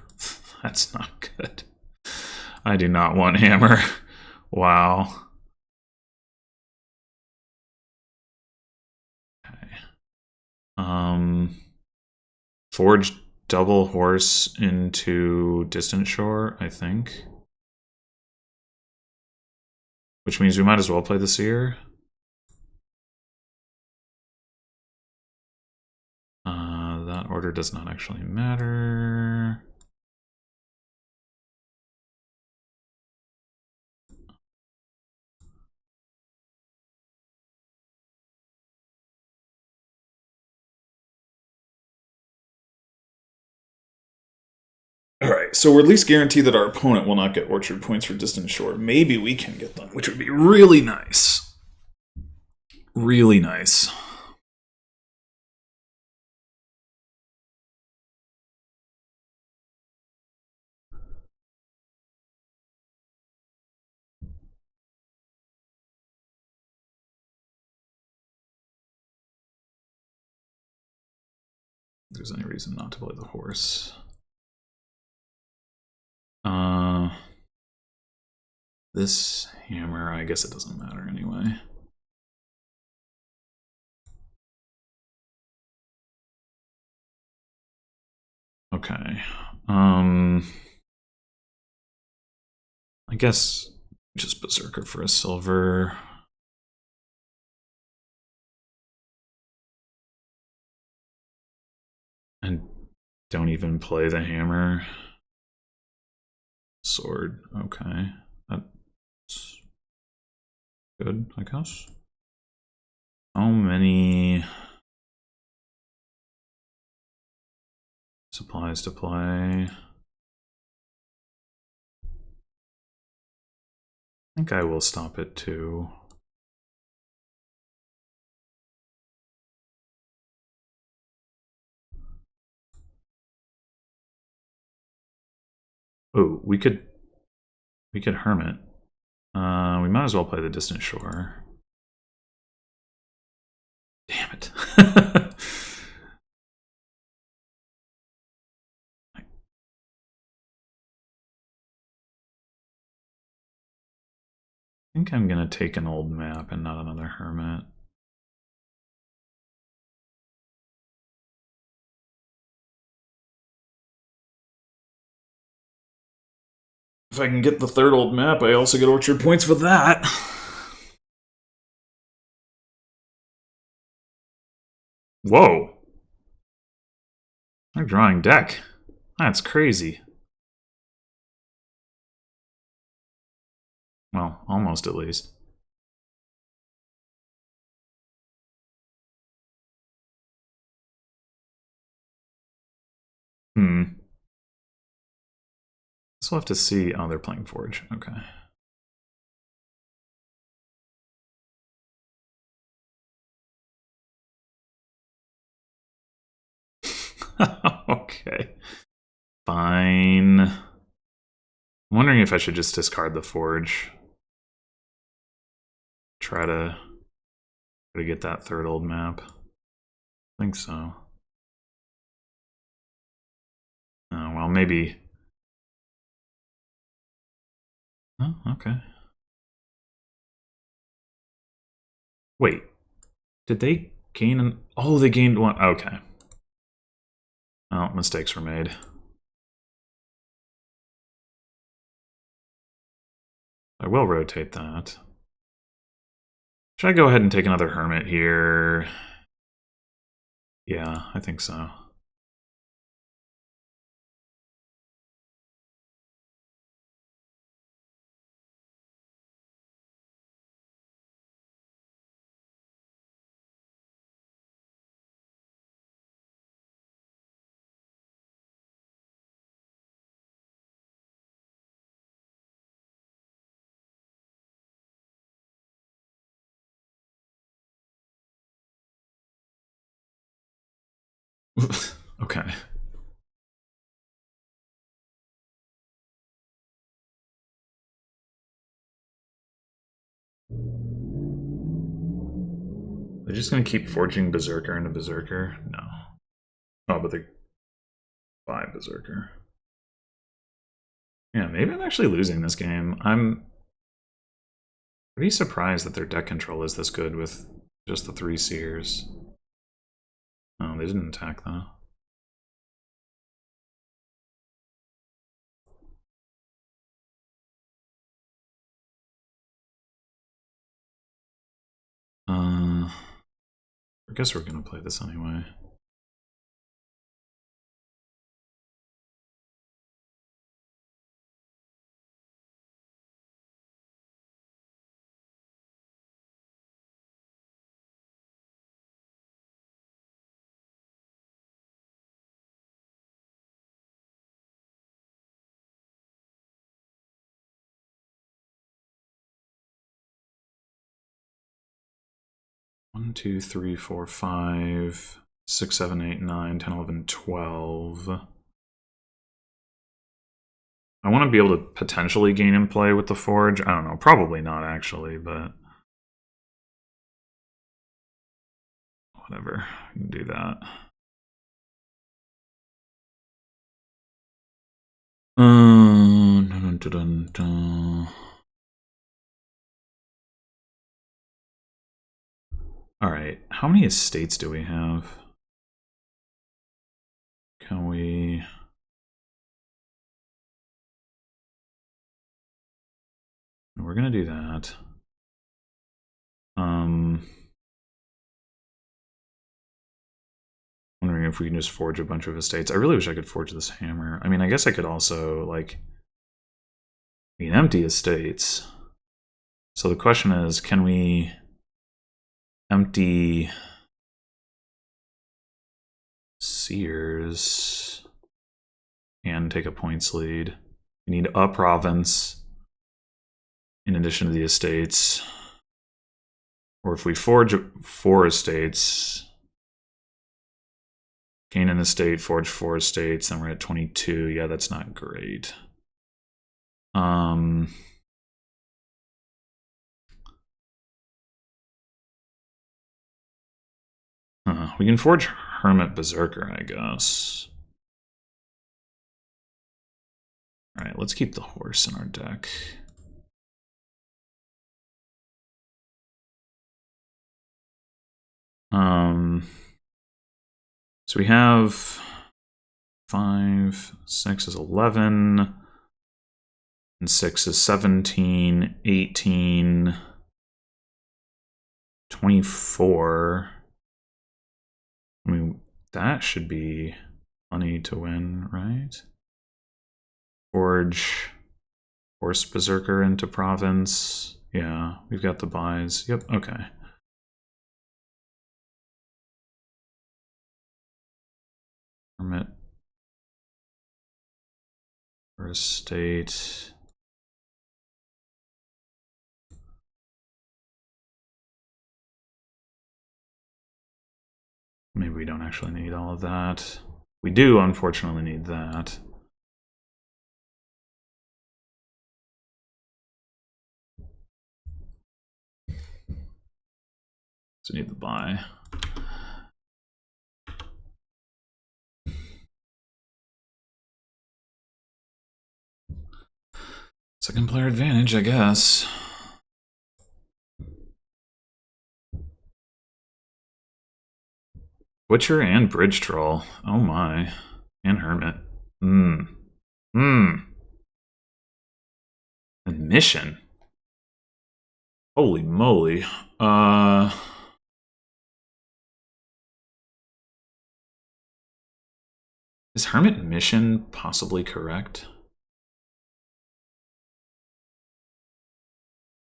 That's not good. I do not want hammer. Wow. Okay. Forge double horse into distant shore, I think. Which means we might as well play the seer. That order does not actually matter. Alright, so we're at least guaranteed that our opponent will not get orchard points for distant shore. Maybe we can get them, which would be really nice. Really nice. If there's any reason not to play the horse. This hammer, I guess it doesn't matter anyway. Okay. I guess just Berserker for a silver. Don't even play the hammer. Sword, okay. That's good, I guess. How many supplies to play? I think I will stop at 2. Oh, we could hermit. We might as well play the distant shore. Damn it. I think I'm gonna take an old map and not another hermit. If I can get the third old map, I also get orchard points for that. Whoa. They're drawing deck. That's crazy. Well, almost at least. So we'll have to see. Oh, they're playing Forge. Okay. Okay. Fine. I'm wondering if I should just discard the Forge. Try to get that third old map. I think so. Oh, well, maybe. Oh, okay. Wait. Did they gain an... Oh, they gained one. Okay. Oh, mistakes were made. I will rotate that. Should I go ahead and take another Hermit here? Yeah, I think so. Okay. They're just gonna keep forging Berserker into Berserker? No. Oh, but they buy Berserker. Yeah, maybe I'm actually losing this game. I'm pretty surprised that their deck control is this good with just the 3 Seers. Oh, they didn't attack though. I guess we're gonna play this anyway. One, 2, 3, 4, 5, 6, 7, 8, 9, 10, 11, 12. I want to be able to potentially gain in play with the Forge. I don't know, probably not actually, but whatever, I can do that. Dun, dun, dun. All right, how many estates do we have? Can we... We're gonna do that. Wondering if we can just forge a bunch of estates. I really wish I could forge this hammer. I mean, I guess I could also, like, we can empty estates. So the question is, can we empty Sears and take a points lead? We need a province in addition to the estates. Or if we forge 4 estates, gain an estate, forge 4 estates, then we're at 22. Yeah, that's not great. We can forge Hermit Berserker, I guess. Alright, let's keep the horse in our deck. So we have 5, 6 is 11, and 6 is 17, 18, 24. I mean, that should be money to win, right? Forge Horse Berserker into province. Yeah, we've got the buys. Yep, okay. Hermit for estate. Maybe we don't actually need all of that. We do, unfortunately, need that. So we need the buy. Second player advantage, I guess. Butcher and Bridge Troll. Oh my. And Hermit. Admission. Holy moly. Is Hermit Mission possibly correct?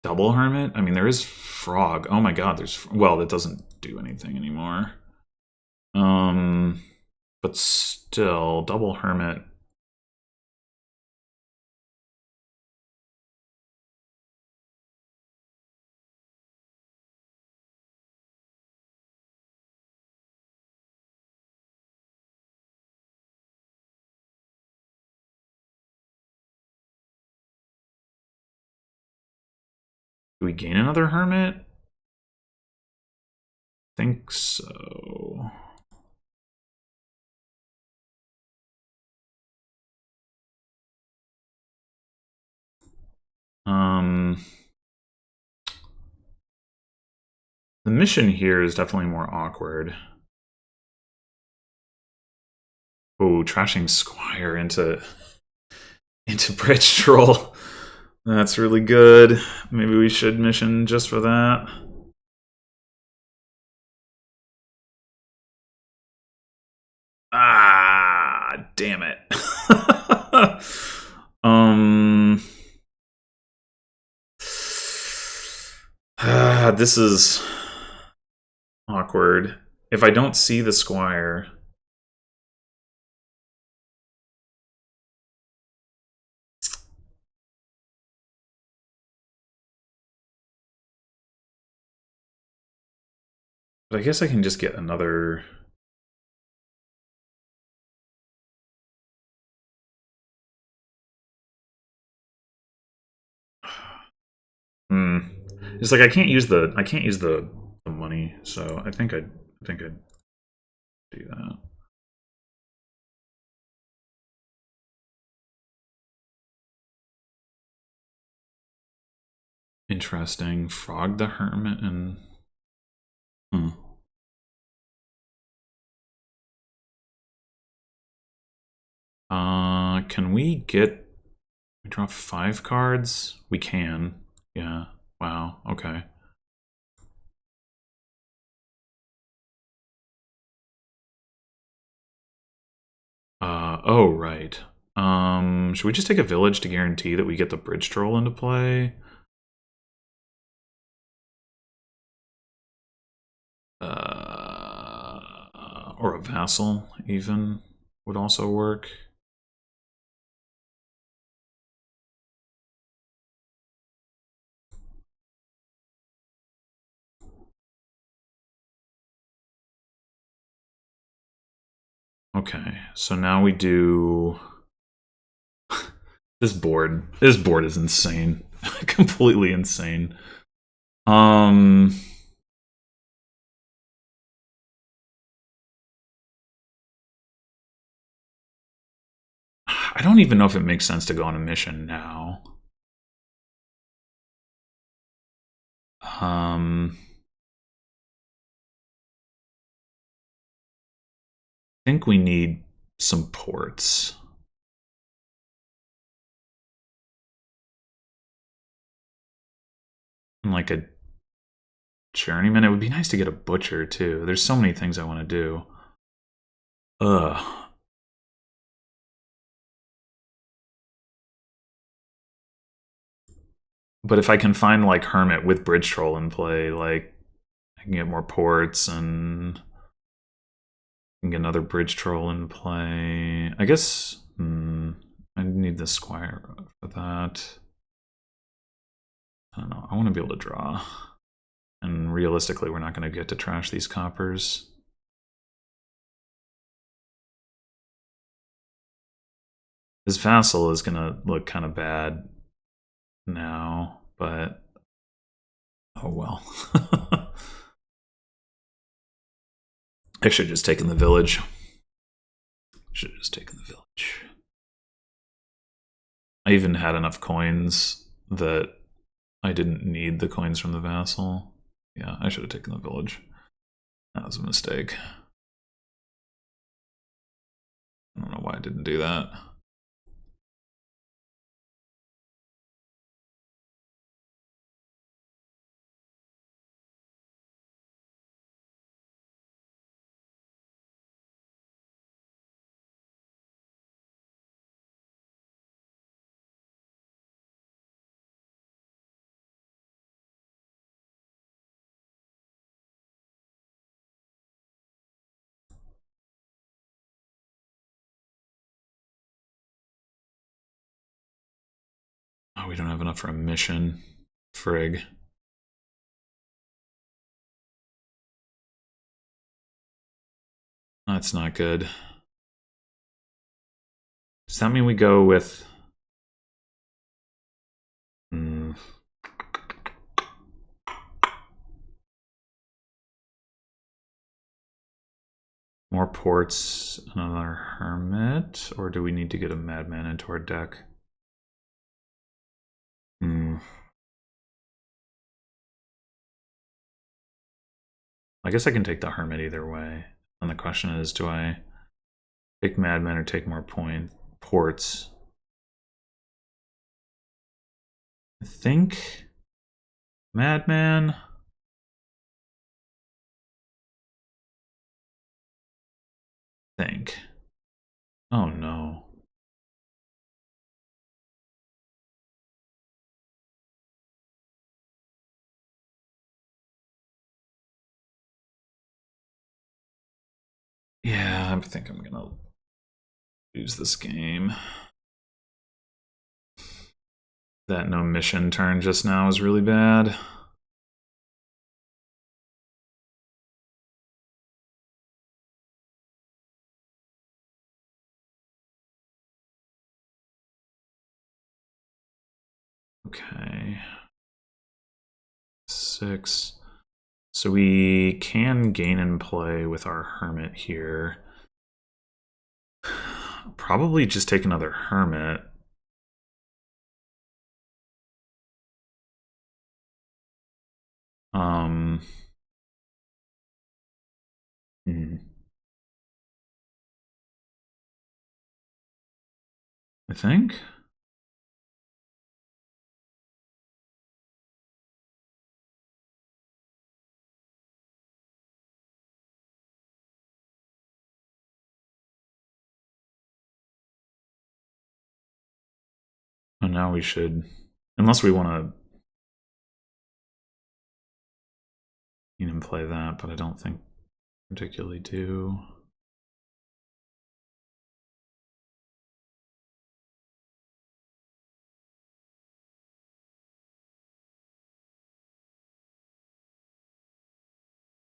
Double Hermit? I mean, there is Frog. Oh my god, there's... Well, that doesn't do anything anymore. But still, Double Hermit... Do we gain another Hermit? Think so. The mission here is definitely more awkward. Oh, trashing Squire into Bridge Troll. That's really good. Maybe we should mission just for that. Ah, damn it. This is awkward. If I don't see the Squire... But I guess I can just get another... It's like I can't use the money, so I think I'd do that. Interesting. Frog the Hermit and can we draw 5 cards? We can. Yeah. Wow. Okay. Oh, right. Should we just take a village to guarantee that we get the bridge troll into play? Or a vassal, even, would also work. Okay, so now we do... This board is insane. Completely insane. I don't even know if it makes sense to go on a mission now. I think we need some ports. And like a journeyman. It would be nice to get a butcher too. There's so many things I want to do. Ugh. But if I can find like Hermit with Bridge Troll in play, like I can get more ports and get another Bridge Troll in play. I guess I need the Squire for that. I don't know. I want to be able to draw. And realistically, we're not going to get to trash these coppers. His vassal is going to look kind of bad now, but oh well. I should have just taken the village. Should have just taken the village. I even had enough coins that I didn't need the coins from the vassal. Yeah, I should have taken the village. That was a mistake. I don't know why I didn't do that. Oh, we don't have enough for a mission. Frig. That's not good. Does that mean we go with... more ports, another Hermit? Or do we need to get a Madman into our deck? I guess I can take the Hermit either way. And the question is, do I take Madman or take more ports? I think Madman. Oh no. Yeah, I think I'm gonna lose this game. That no mission turn just now is really bad. Okay. 6. So we can gain and play with our Hermit here. Probably just take another Hermit. I think. now we should, unless we want to even play that, but I don't think particularly do.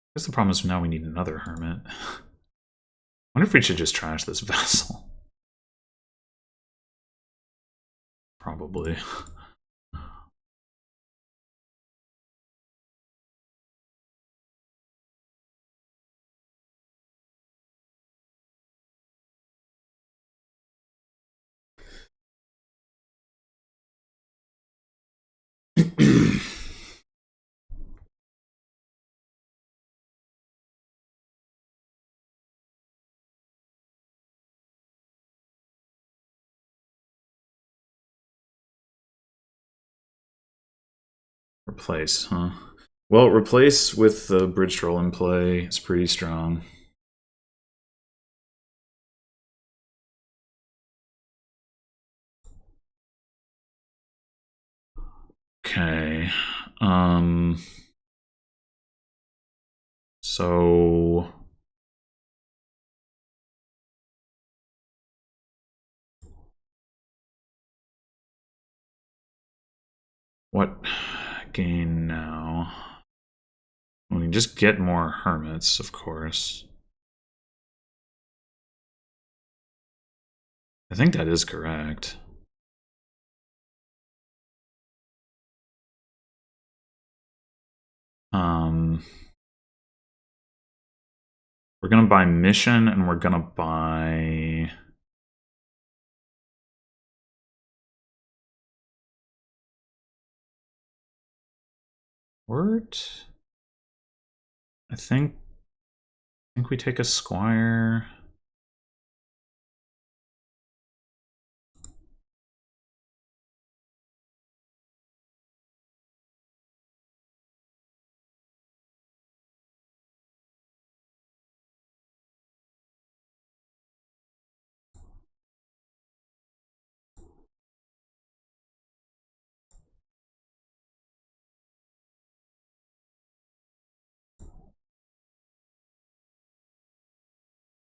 I guess the problem is now we need another hermit. I wonder if we should just trash this vessel. Probably. Replace, huh? Well, replace with the bridge troll in play. It's pretty strong. Okay. So what gain now? We can just get more hermits, of course. I think that is correct. We're gonna buy mission, and we're gonna buy Wort. I think we take a squire.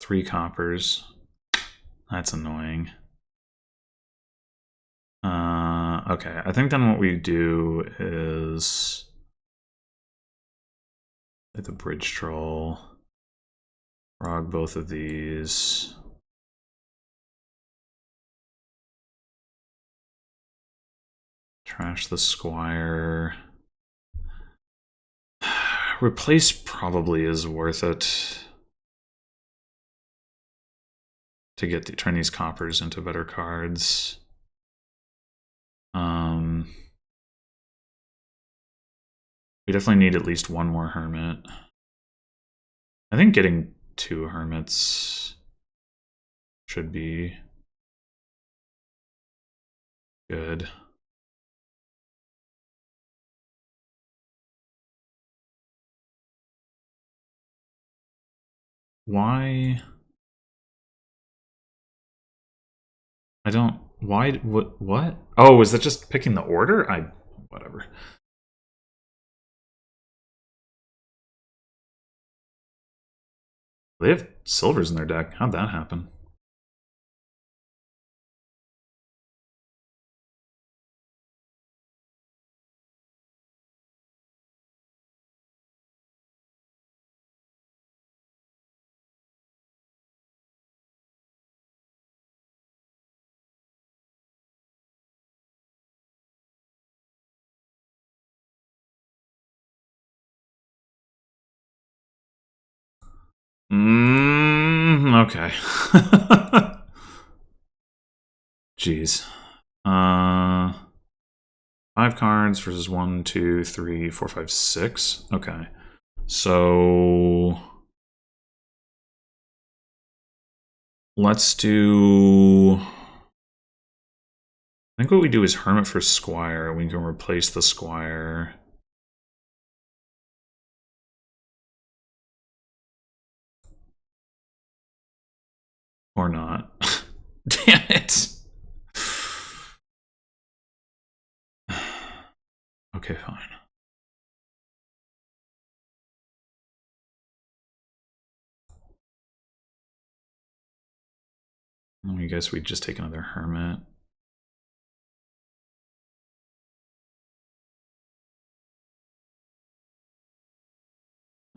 Three coppers. That's annoying. Okay, I think then what we do is the bridge troll. Frog both of these. Trash the squire. Replace probably is worth it to get turn these coppers into better cards. We definitely need at least one more hermit. I think getting 2 hermits should be good. Why? I don't. Why? What? Oh, is that just picking the order? Whatever. They have silvers in their deck. How'd that happen? Okay. Jeez. 5 cards versus 1, 2, 3, 4, 5, 6. Okay. So let's do. I think what we do is hermit for squire. We can replace the squire. Or not. Damn it. Okay, fine. I guess we'd just take another hermit.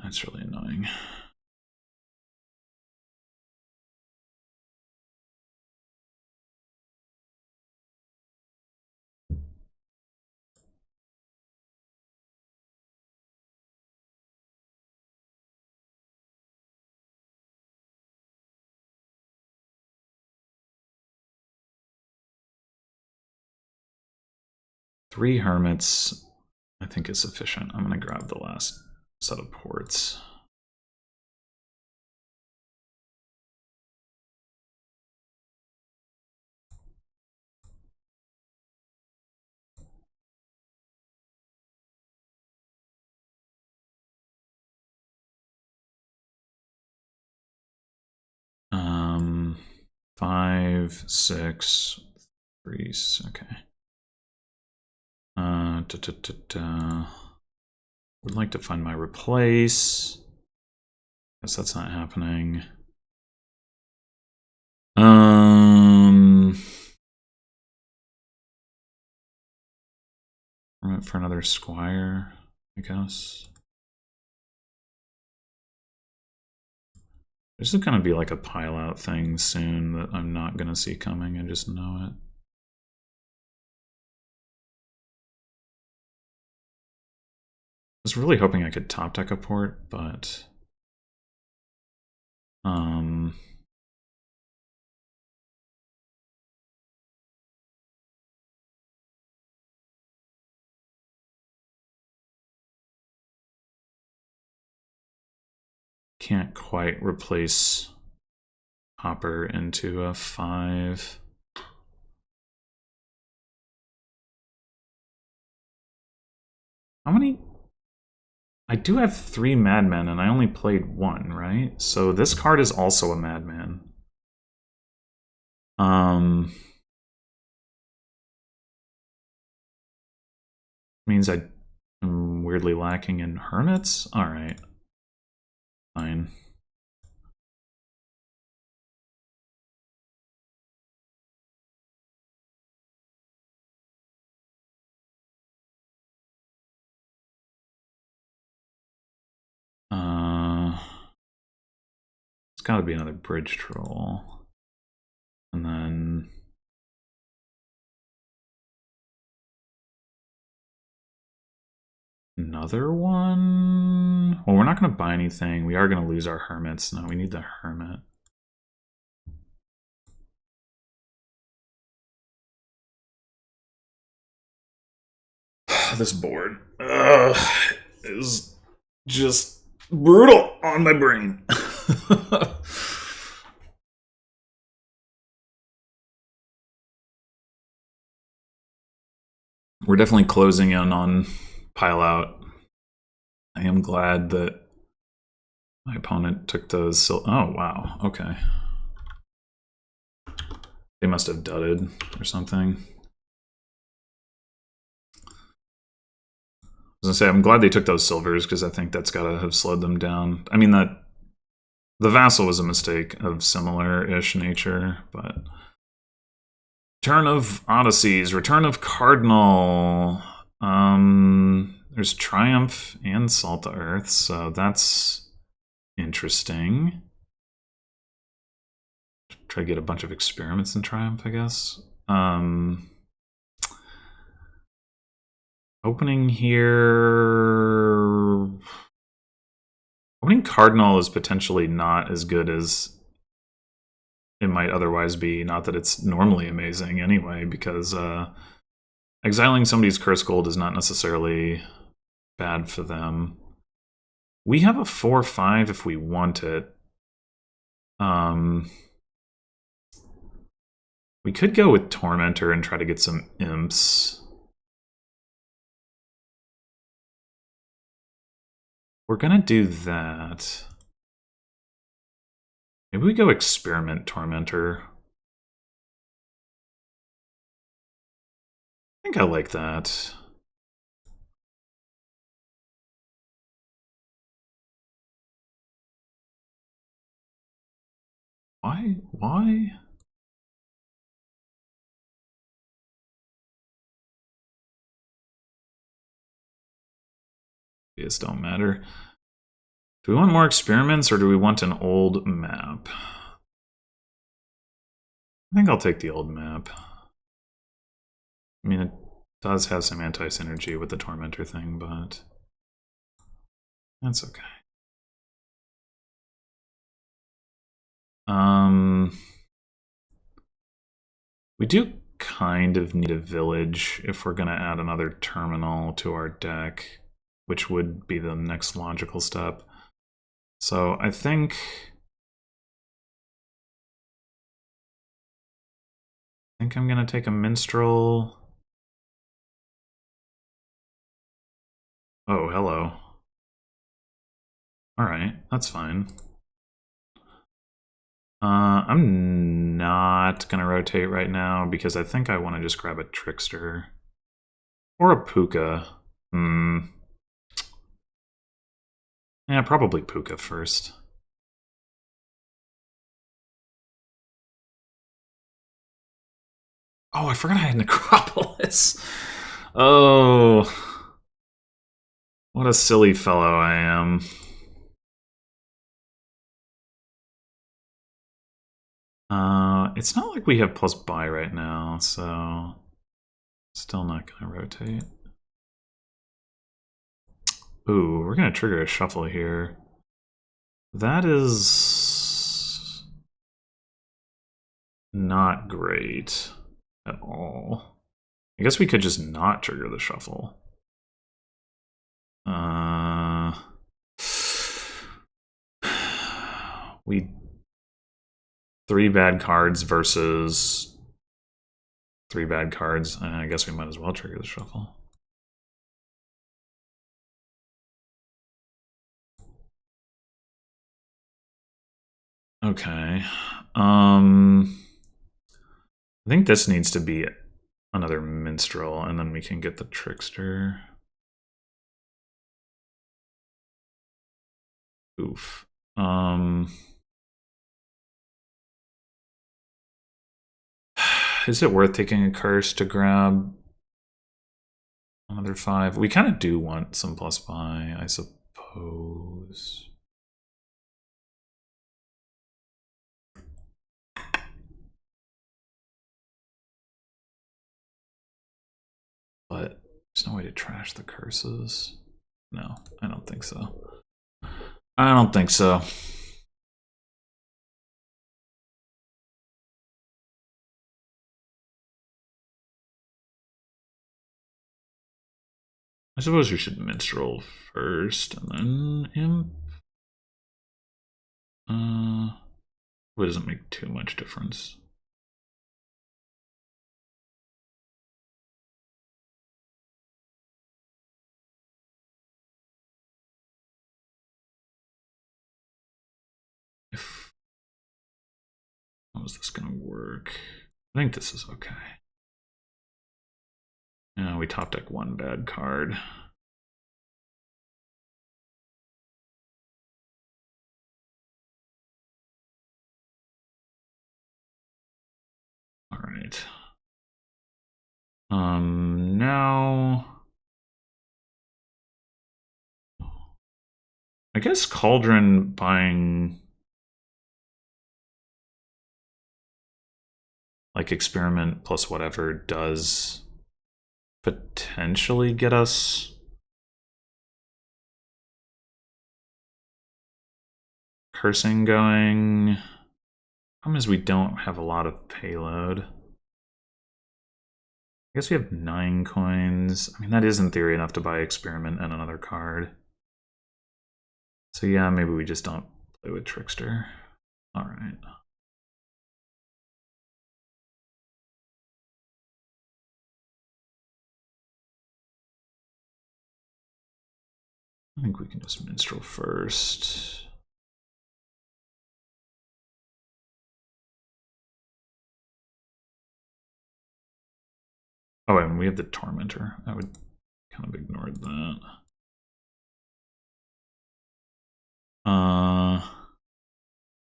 That's really annoying. Three hermits, I think, is sufficient. I'm going to grab the last set of ports. Um, 5, 6, 3. Okay. Would like to find my replace. Guess that's not happening. For another squire, I guess. There's gonna be like a pile out thing soon that I'm not gonna see coming. I just know it. I was really hoping I could top deck a port, but can't quite replace Hopper into a 5. How many? I do have 3 madmen, and I only played 1, right? So this card is also a madman. Means I'm weirdly lacking in hermits? Alright. Fine. It's gotta be another bridge troll. And then another one? Well, we're not gonna buy anything. We are gonna lose our hermits. No, we need the hermit. This board is just brutal on my brain. We're definitely closing in on pile out. I am glad that my opponent took those. Oh, wow. Okay. They must have dudded or something. I was gonna say, I'm glad they took those silvers because I think that's gotta have slowed them down. I mean, that the vassal was a mistake of similar-ish nature, but Return of Odysseys, Return of Cardinal. There's Triumph and Salt to Earth, so that's interesting. Try to get a bunch of experiments in Triumph, I guess. Opening here... Opening Cardinal is potentially not as good as it might otherwise be. Not that it's normally amazing anyway, because exiling somebody's Curse Gold is not necessarily bad for them. We have a 4/5 if we want it. We could go with Tormentor and try to get some imps. We're gonna do that. Maybe we go Experiment Tormentor. I think I like that. Why? Why? These don't matter. Do we want more experiments or do we want an old map? I think I'll take the old map. I mean, it does have some anti-synergy with the Tormentor thing, but that's okay. We do kind of need a village if we're going to add another terminal to our deck, which would be the next logical step. So I think I'm going to take a minstrel. Oh, hello. All right, that's fine. I'm not going to rotate right now because I think I want to just grab a Trickster. Or a Puka. Yeah, probably Puka first. Oh, I forgot I had Necropolis. Oh. What a silly fellow I am. It's not like we have plus buy right now, so still not gonna rotate. Ooh, we're gonna trigger a shuffle here. That is not great at all. I guess we could just not trigger the shuffle. We 3 bad cards versus 3 bad cards. I guess we might as well trigger the shuffle. Okay. I think this needs to be another minstrel, and then we can get the trickster. Oof. Is it worth taking a curse to grab another 5? We kind of do want some plus buy, I suppose. But there's no way to trash the curses. No, I don't think so. I don't think so. I suppose we should minstrel first and then imp. It doesn't make too much difference. How is this gonna work? I think this is okay. Yeah, we top deck 1 bad card. All right. Now I guess Cauldron buying like experiment plus whatever does potentially get us cursing going. Problem is we don't have a lot of payload. I guess we have 9 coins. I mean, that is in theory enough to buy experiment and another card. So yeah, maybe we just don't play with Trickster. All right. I think we can just minstrel first. Oh, and we have the Tormentor. I would kind of ignore that.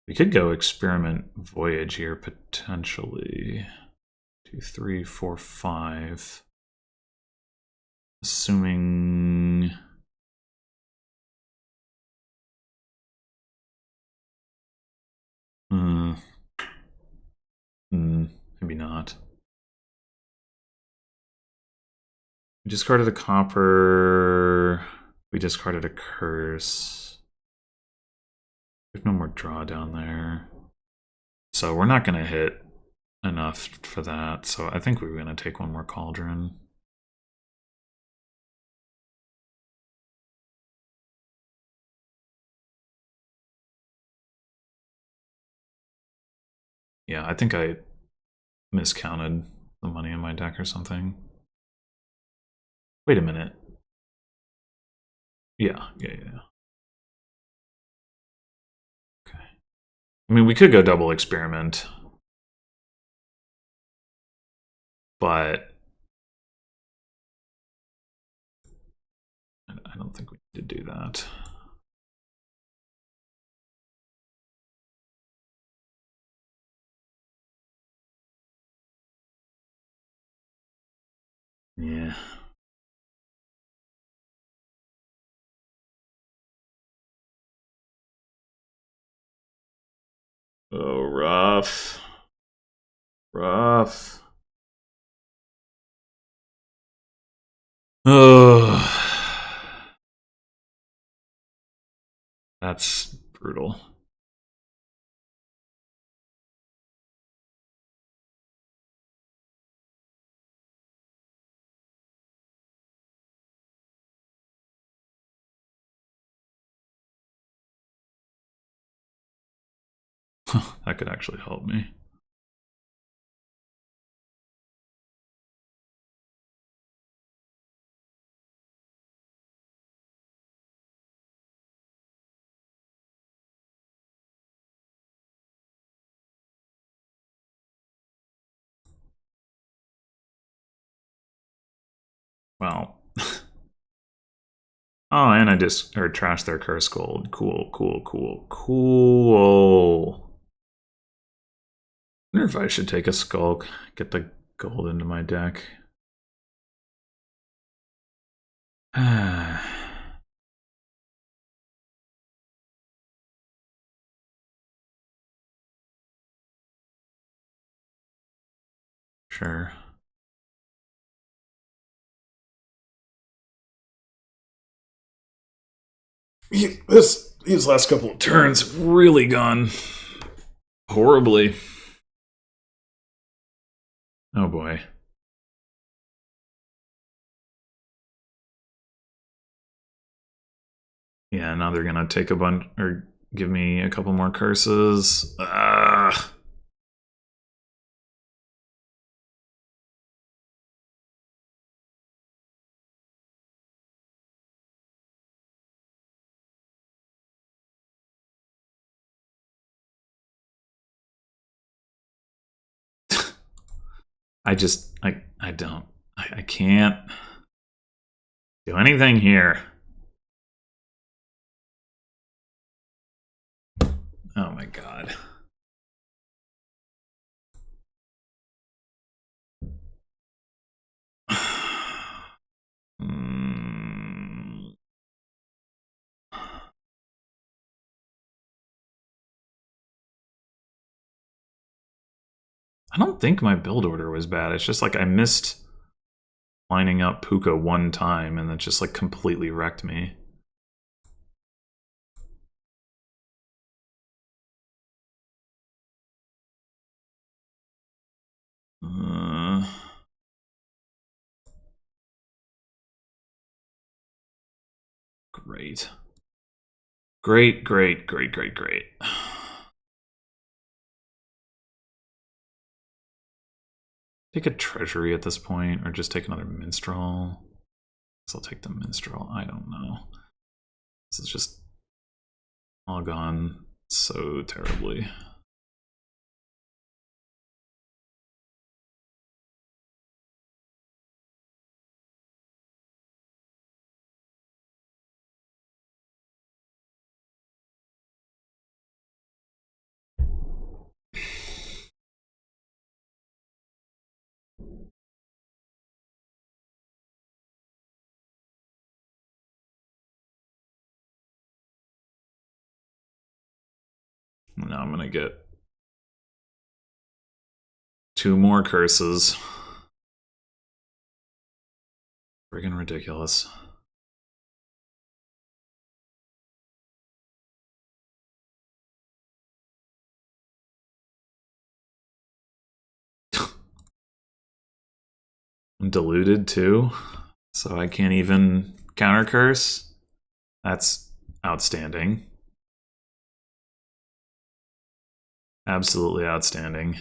We could go experiment voyage here potentially. 2, 3, 4, 5. Assuming. Maybe not. We discarded a copper. We discarded a curse. There's no more draw down there. So we're not going to hit enough for that. So I think we're going to take one more cauldron. Yeah, I think I miscounted the money in my deck or something. Wait a minute. Yeah. Okay. I mean, we could go double experiment. But I don't think we need to do that. Yeah. Oh, rough. Rough. Oh. That's brutal. That could actually help me. Well. Oh, and I just trashed their curse gold. Cool. I wonder if I should take a skulk, get the gold into my deck. Sure. These last couple of turns have really gone horribly. Oh boy. Yeah, now they're gonna take a bunch or give me a couple more curses. I can't do anything here. Oh my god. I don't think my build order was bad. It's just like I missed lining up Puka one time and it just like completely wrecked me. Great. Great. Take a treasury at this point, or just take another minstrel. Guess I'll take the minstrel. I don't know. This is just all gone so terribly. Now I'm gonna get 2 more curses. Friggin' ridiculous. I'm diluted too, so I can't even counter curse. That's outstanding. Absolutely outstanding.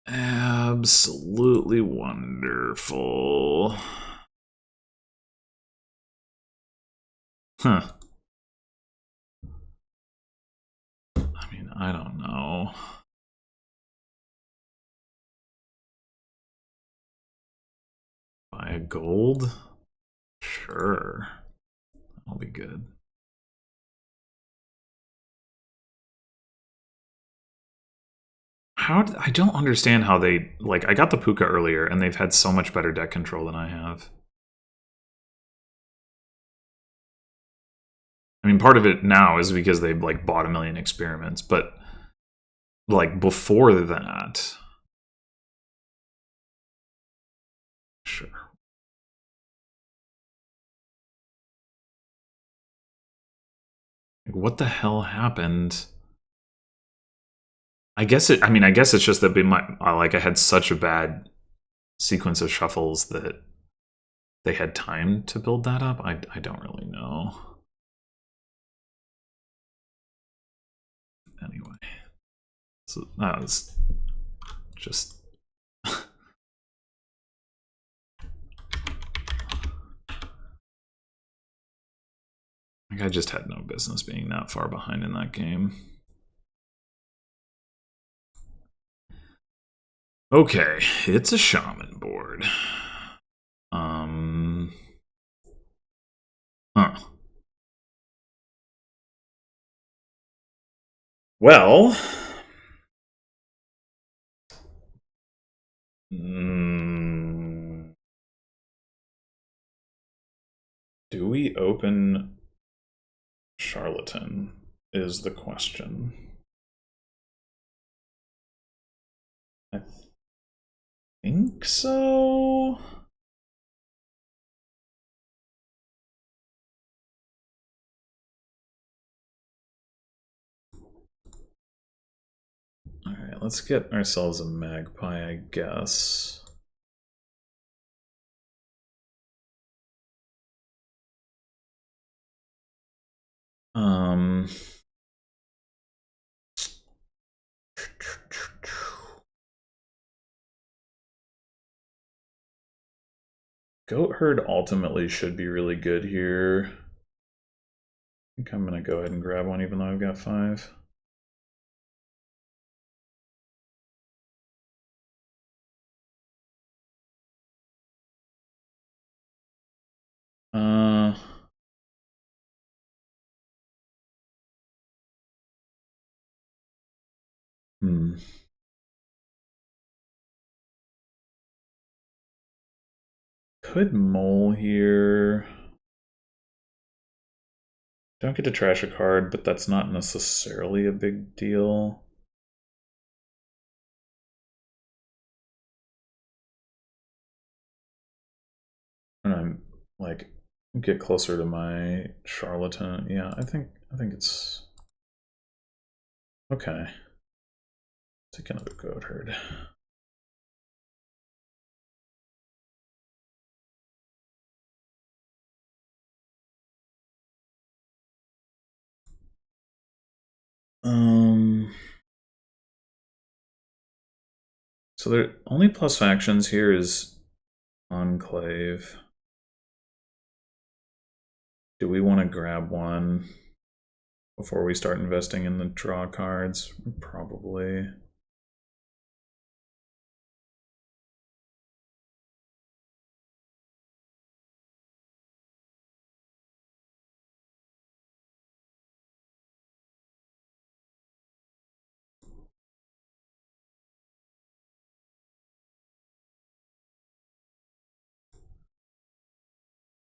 Absolutely wonderful. Huh. I mean, I don't know. Buy a gold? Sure. That'll be good. I don't understand how they, like, I got the Puka earlier and they've had so much better deck control than I have. I mean, part of it now is because they like bought a million experiments, but like before that, sure. Like, what the hell happened? I guess it. I mean, I guess it's just that I had such a bad sequence of shuffles that they had time to build that up. I don't really know. Anyway, so that was just. Like, I just had no business being that far behind in that game. Okay, it's a shaman board. Huh. Well, do we open Charlatan is the question. I think so. Alright, let's get ourselves a magpie, I guess. Goat Herd ultimately should be really good here. I think I'm gonna go ahead and grab one even though I've got 5. Could mole here. Don't get to trash a card, but that's not necessarily a big deal. And I'm like get closer to my charlatan. Yeah, I think it's okay. Take another goat herd. So the only plus factions here is Enclave. Do we want to grab one before we start investing in the draw cards? Probably.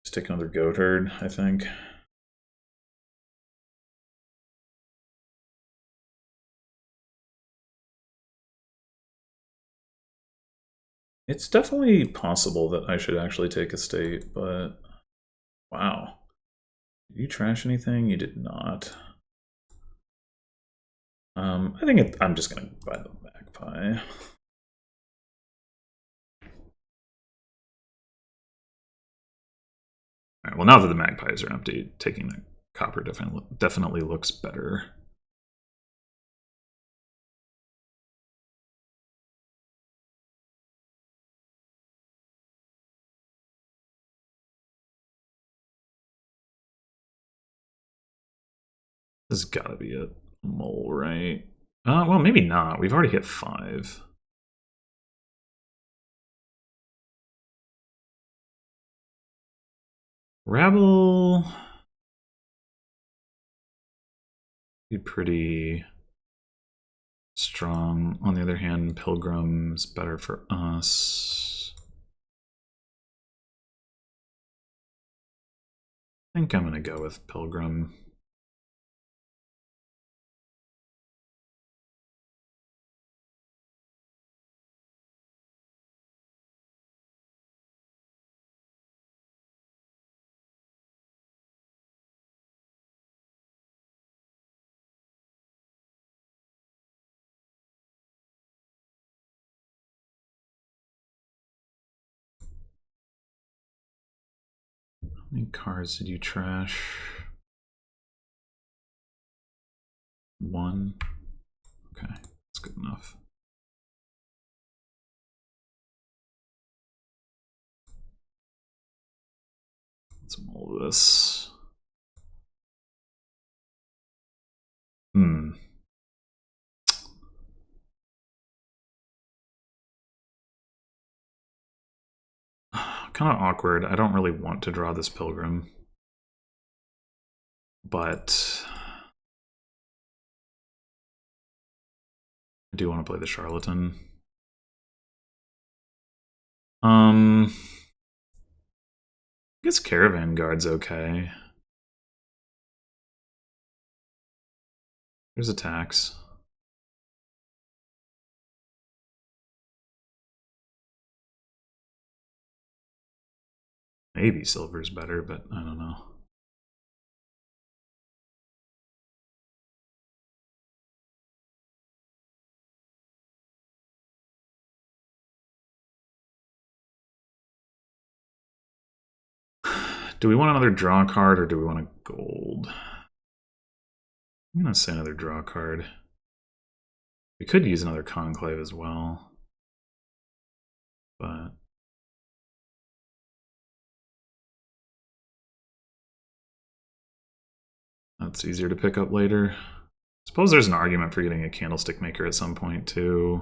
Just take another goat herd, I think. It's definitely possible that I should actually take a state, but wow. Did you trash anything? You did not. I think I'm just going to buy the magpie. Alright, well now that the magpies are empty, taking the copper definitely looks better. This has got to be a mole, right? Well, maybe not. We've already hit 5. Rabble be pretty strong. On the other hand, Pilgrim's better for us. I think I'm going to go with Pilgrim. How many cards did you trash? 1. Okay, that's good enough. Let's mold this. Kind of awkward. I don't really want to draw this Pilgrim. But I do want to play the Charlatan. I guess Caravan Guard's okay. There's attacks. Maybe silver's better, but I don't know. Do we want another draw card or do we want a gold? I'm going to say another draw card. We could use another Conclave as well. But that's easier to pick up later. Suppose there's an argument for getting a Candlestick Maker at some point too.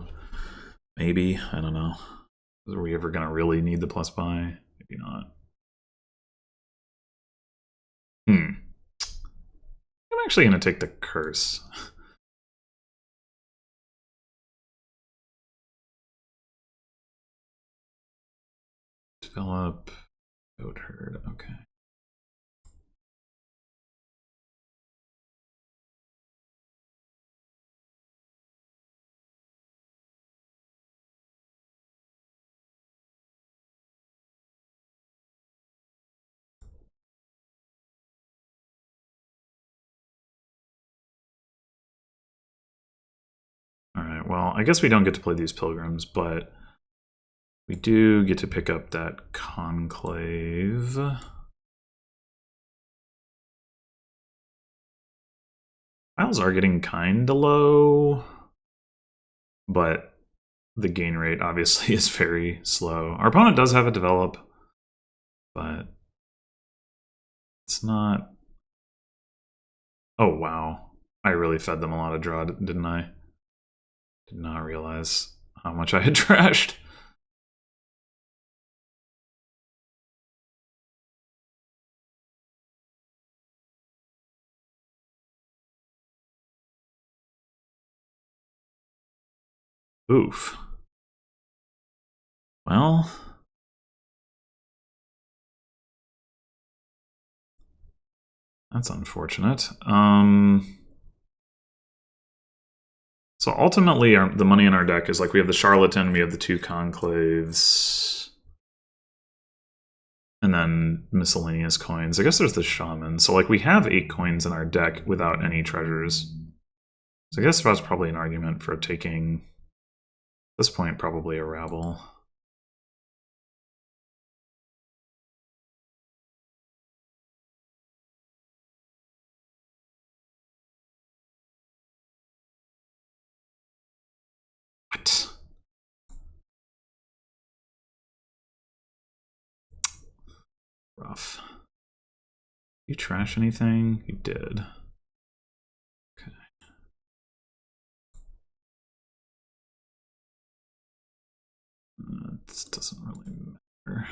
Maybe, I don't know. Are we ever gonna really need the plus buy? Maybe not. I'm actually gonna take the curse. Develop goat herd, okay. Alright, well, I guess we don't get to play these pilgrims, but we do get to pick up that conclave. Piles are getting kinda low, but the gain rate obviously is very slow. Our opponent does have a develop, but it's not... Oh, wow. I really fed them a lot of draw, didn't I? Did not realize how much I had trashed. Oof. Well, That's unfortunate. So ultimately, the money in our deck is like we have the Charlatan, we have the 2 Conclaves, and then miscellaneous coins. I guess there's the Shaman. So like we have 8 coins in our deck without any treasures. So I guess that's probably an argument for taking, at this point, probably a Rabble. What? Rough. You trash anything? You did. Okay. This doesn't really matter.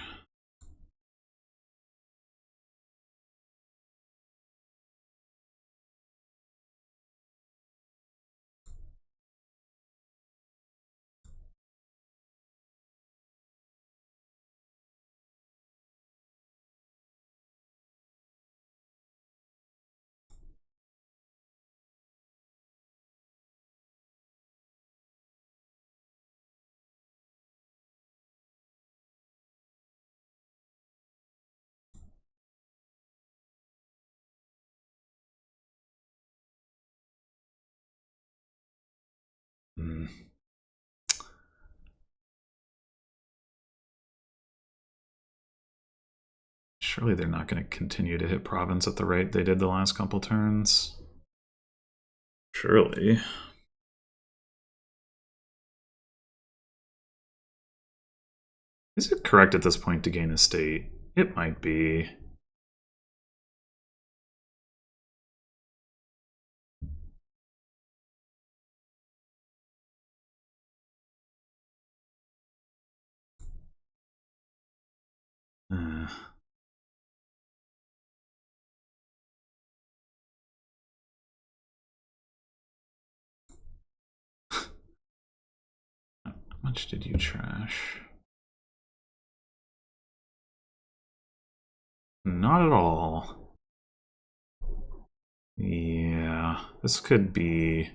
Surely they're not going to continue to hit province at the rate they did the last couple turns. Surely. Is it correct at this point to gain a state? It might be. How much did you trash? Not at all. Yeah, this could be...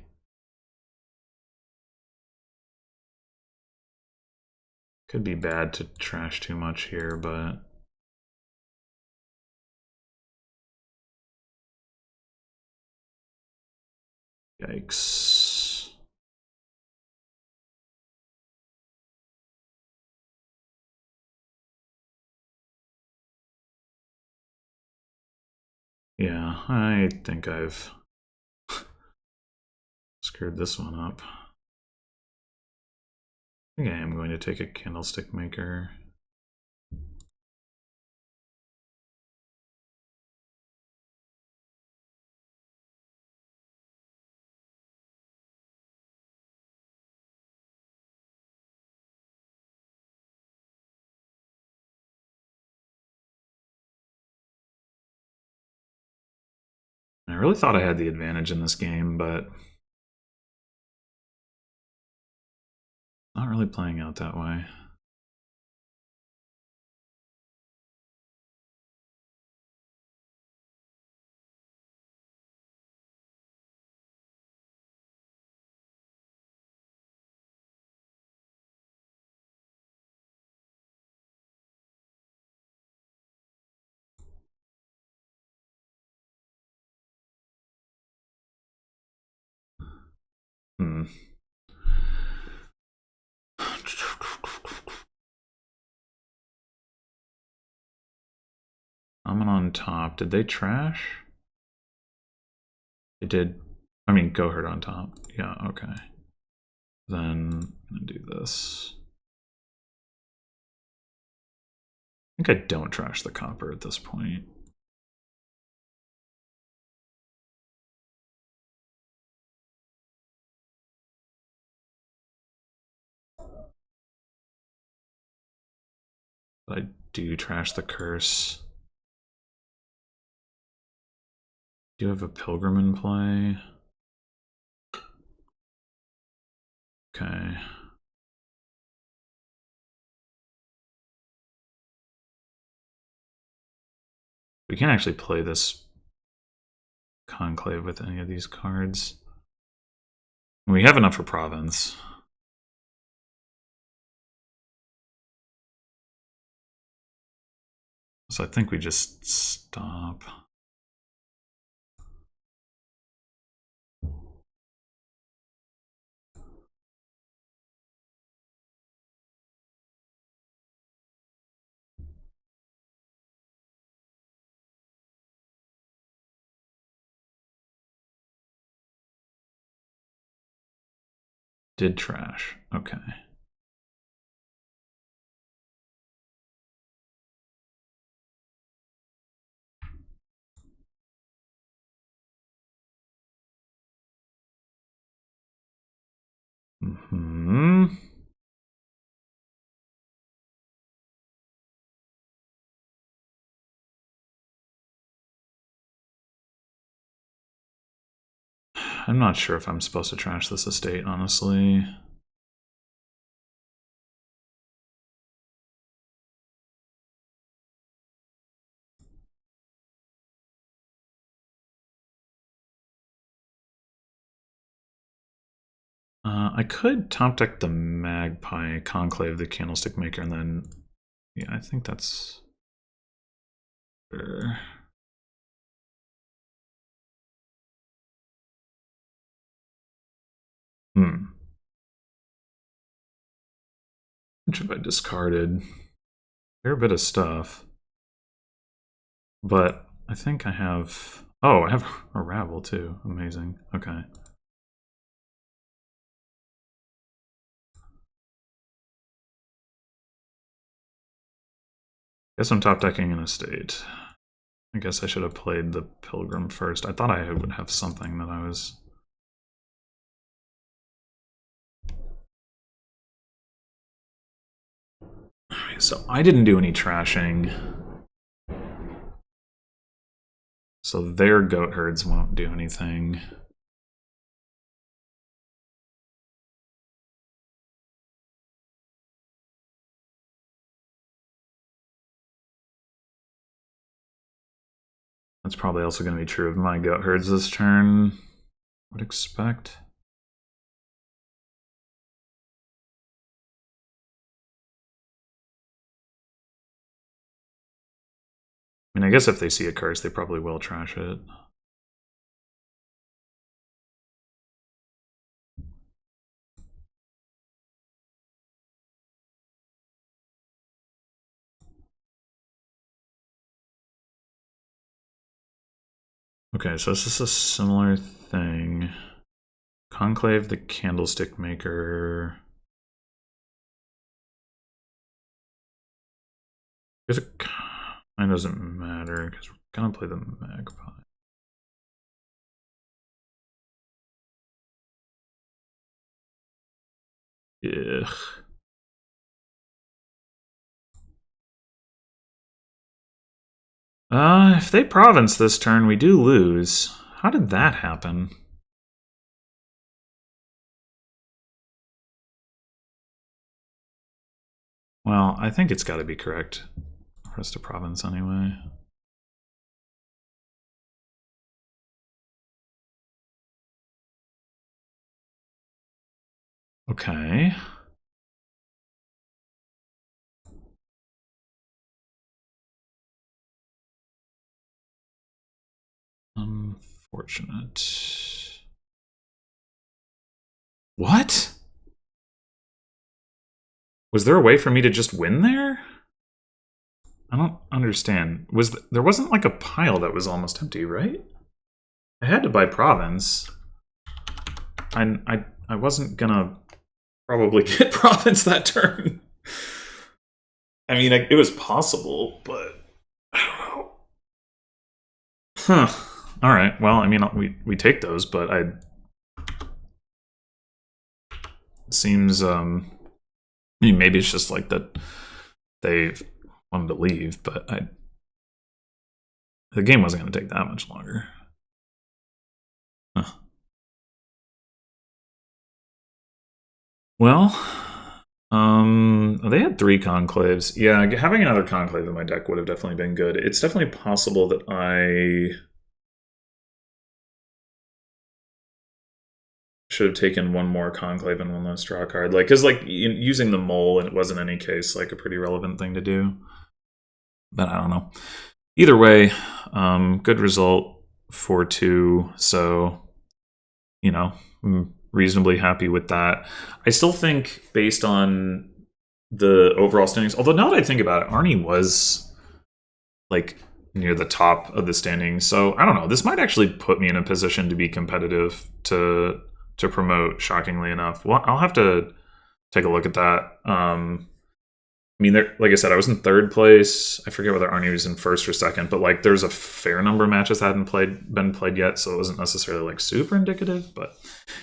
Could be bad to trash too much here, but... Yikes. Yeah, I think I've screwed this one up. I think I am going to take a Candlestick Maker. I really thought I had the advantage in this game, but not really playing out that way. Hmm. I'm on top. Did they trash? They did. I mean, go hurt on top. Yeah, okay. Then I'm gonna do this. I think I don't trash the copper at this point. But I do trash the curse. Do you have a pilgrim in play? Okay. We can actually play this Conclave with any of these cards. We have enough for Province. So I think we just stop. Did trash. Okay. Mm-hmm. I'm not sure if I'm supposed to trash this estate, honestly. I could top deck the Magpie, Conclave, the Candlestick Maker, and then... Yeah, I think that's... Sure. Which have I discarded? Fair bit of stuff. But I think I have... Oh, I have a Rabble too. Amazing. Okay. Guess I'm top decking an estate. I guess I should have played the Pilgrim first. I thought I would have something that I was... So I didn't do any trashing. So their goat herds won't do anything. That's probably also going to be true of my goat herds this turn. Would expect. I mean, I guess if they see a curse, they probably will trash it. Okay, so this is a similar thing. Conclave, the Candlestick Maker. It doesn't matter because we're gonna play the Magpie. Ugh. If they province this turn, we do lose. How did that happen? Well, I think it's got to be correct for us to province anyway. Okay. Unfortunate. What? Was there a way for me to just win there? I don't understand. There wasn't like a pile that was almost empty, right? I had to buy province. I wasn't gonna probably get province that turn. I mean, it was possible, but I don't know. Huh. All right. Well, I mean, we take those, but seems I mean, maybe it's just like that they wanted to leave, but the game wasn't going to take that much longer. Huh. Well, they had 3 conclaves. Yeah, having another conclave in my deck would have definitely been good. It's definitely possible that I should have taken one more Conclave and one less draw card. Like, because like using the mole, and it was in any case like a pretty relevant thing to do. But I don't know. Either way, good result, 4-2. So, you know, I'm reasonably happy with that. I still think based on the overall standings, although now that I think about it, aarnii was like near the top of the standings. So I don't know. This might actually put me in a position to be competitive to promote, shockingly enough. Well, I'll have to take a look at that. I mean, like I said, I was in third place. I forget whether aarnii was in first or second, but like there's a fair number of matches that hadn't been played yet, so it wasn't necessarily like super indicative. But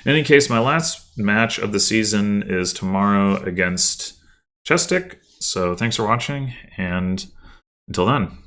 in any case, my last match of the season is tomorrow against Chestic. So thanks for watching, and until then.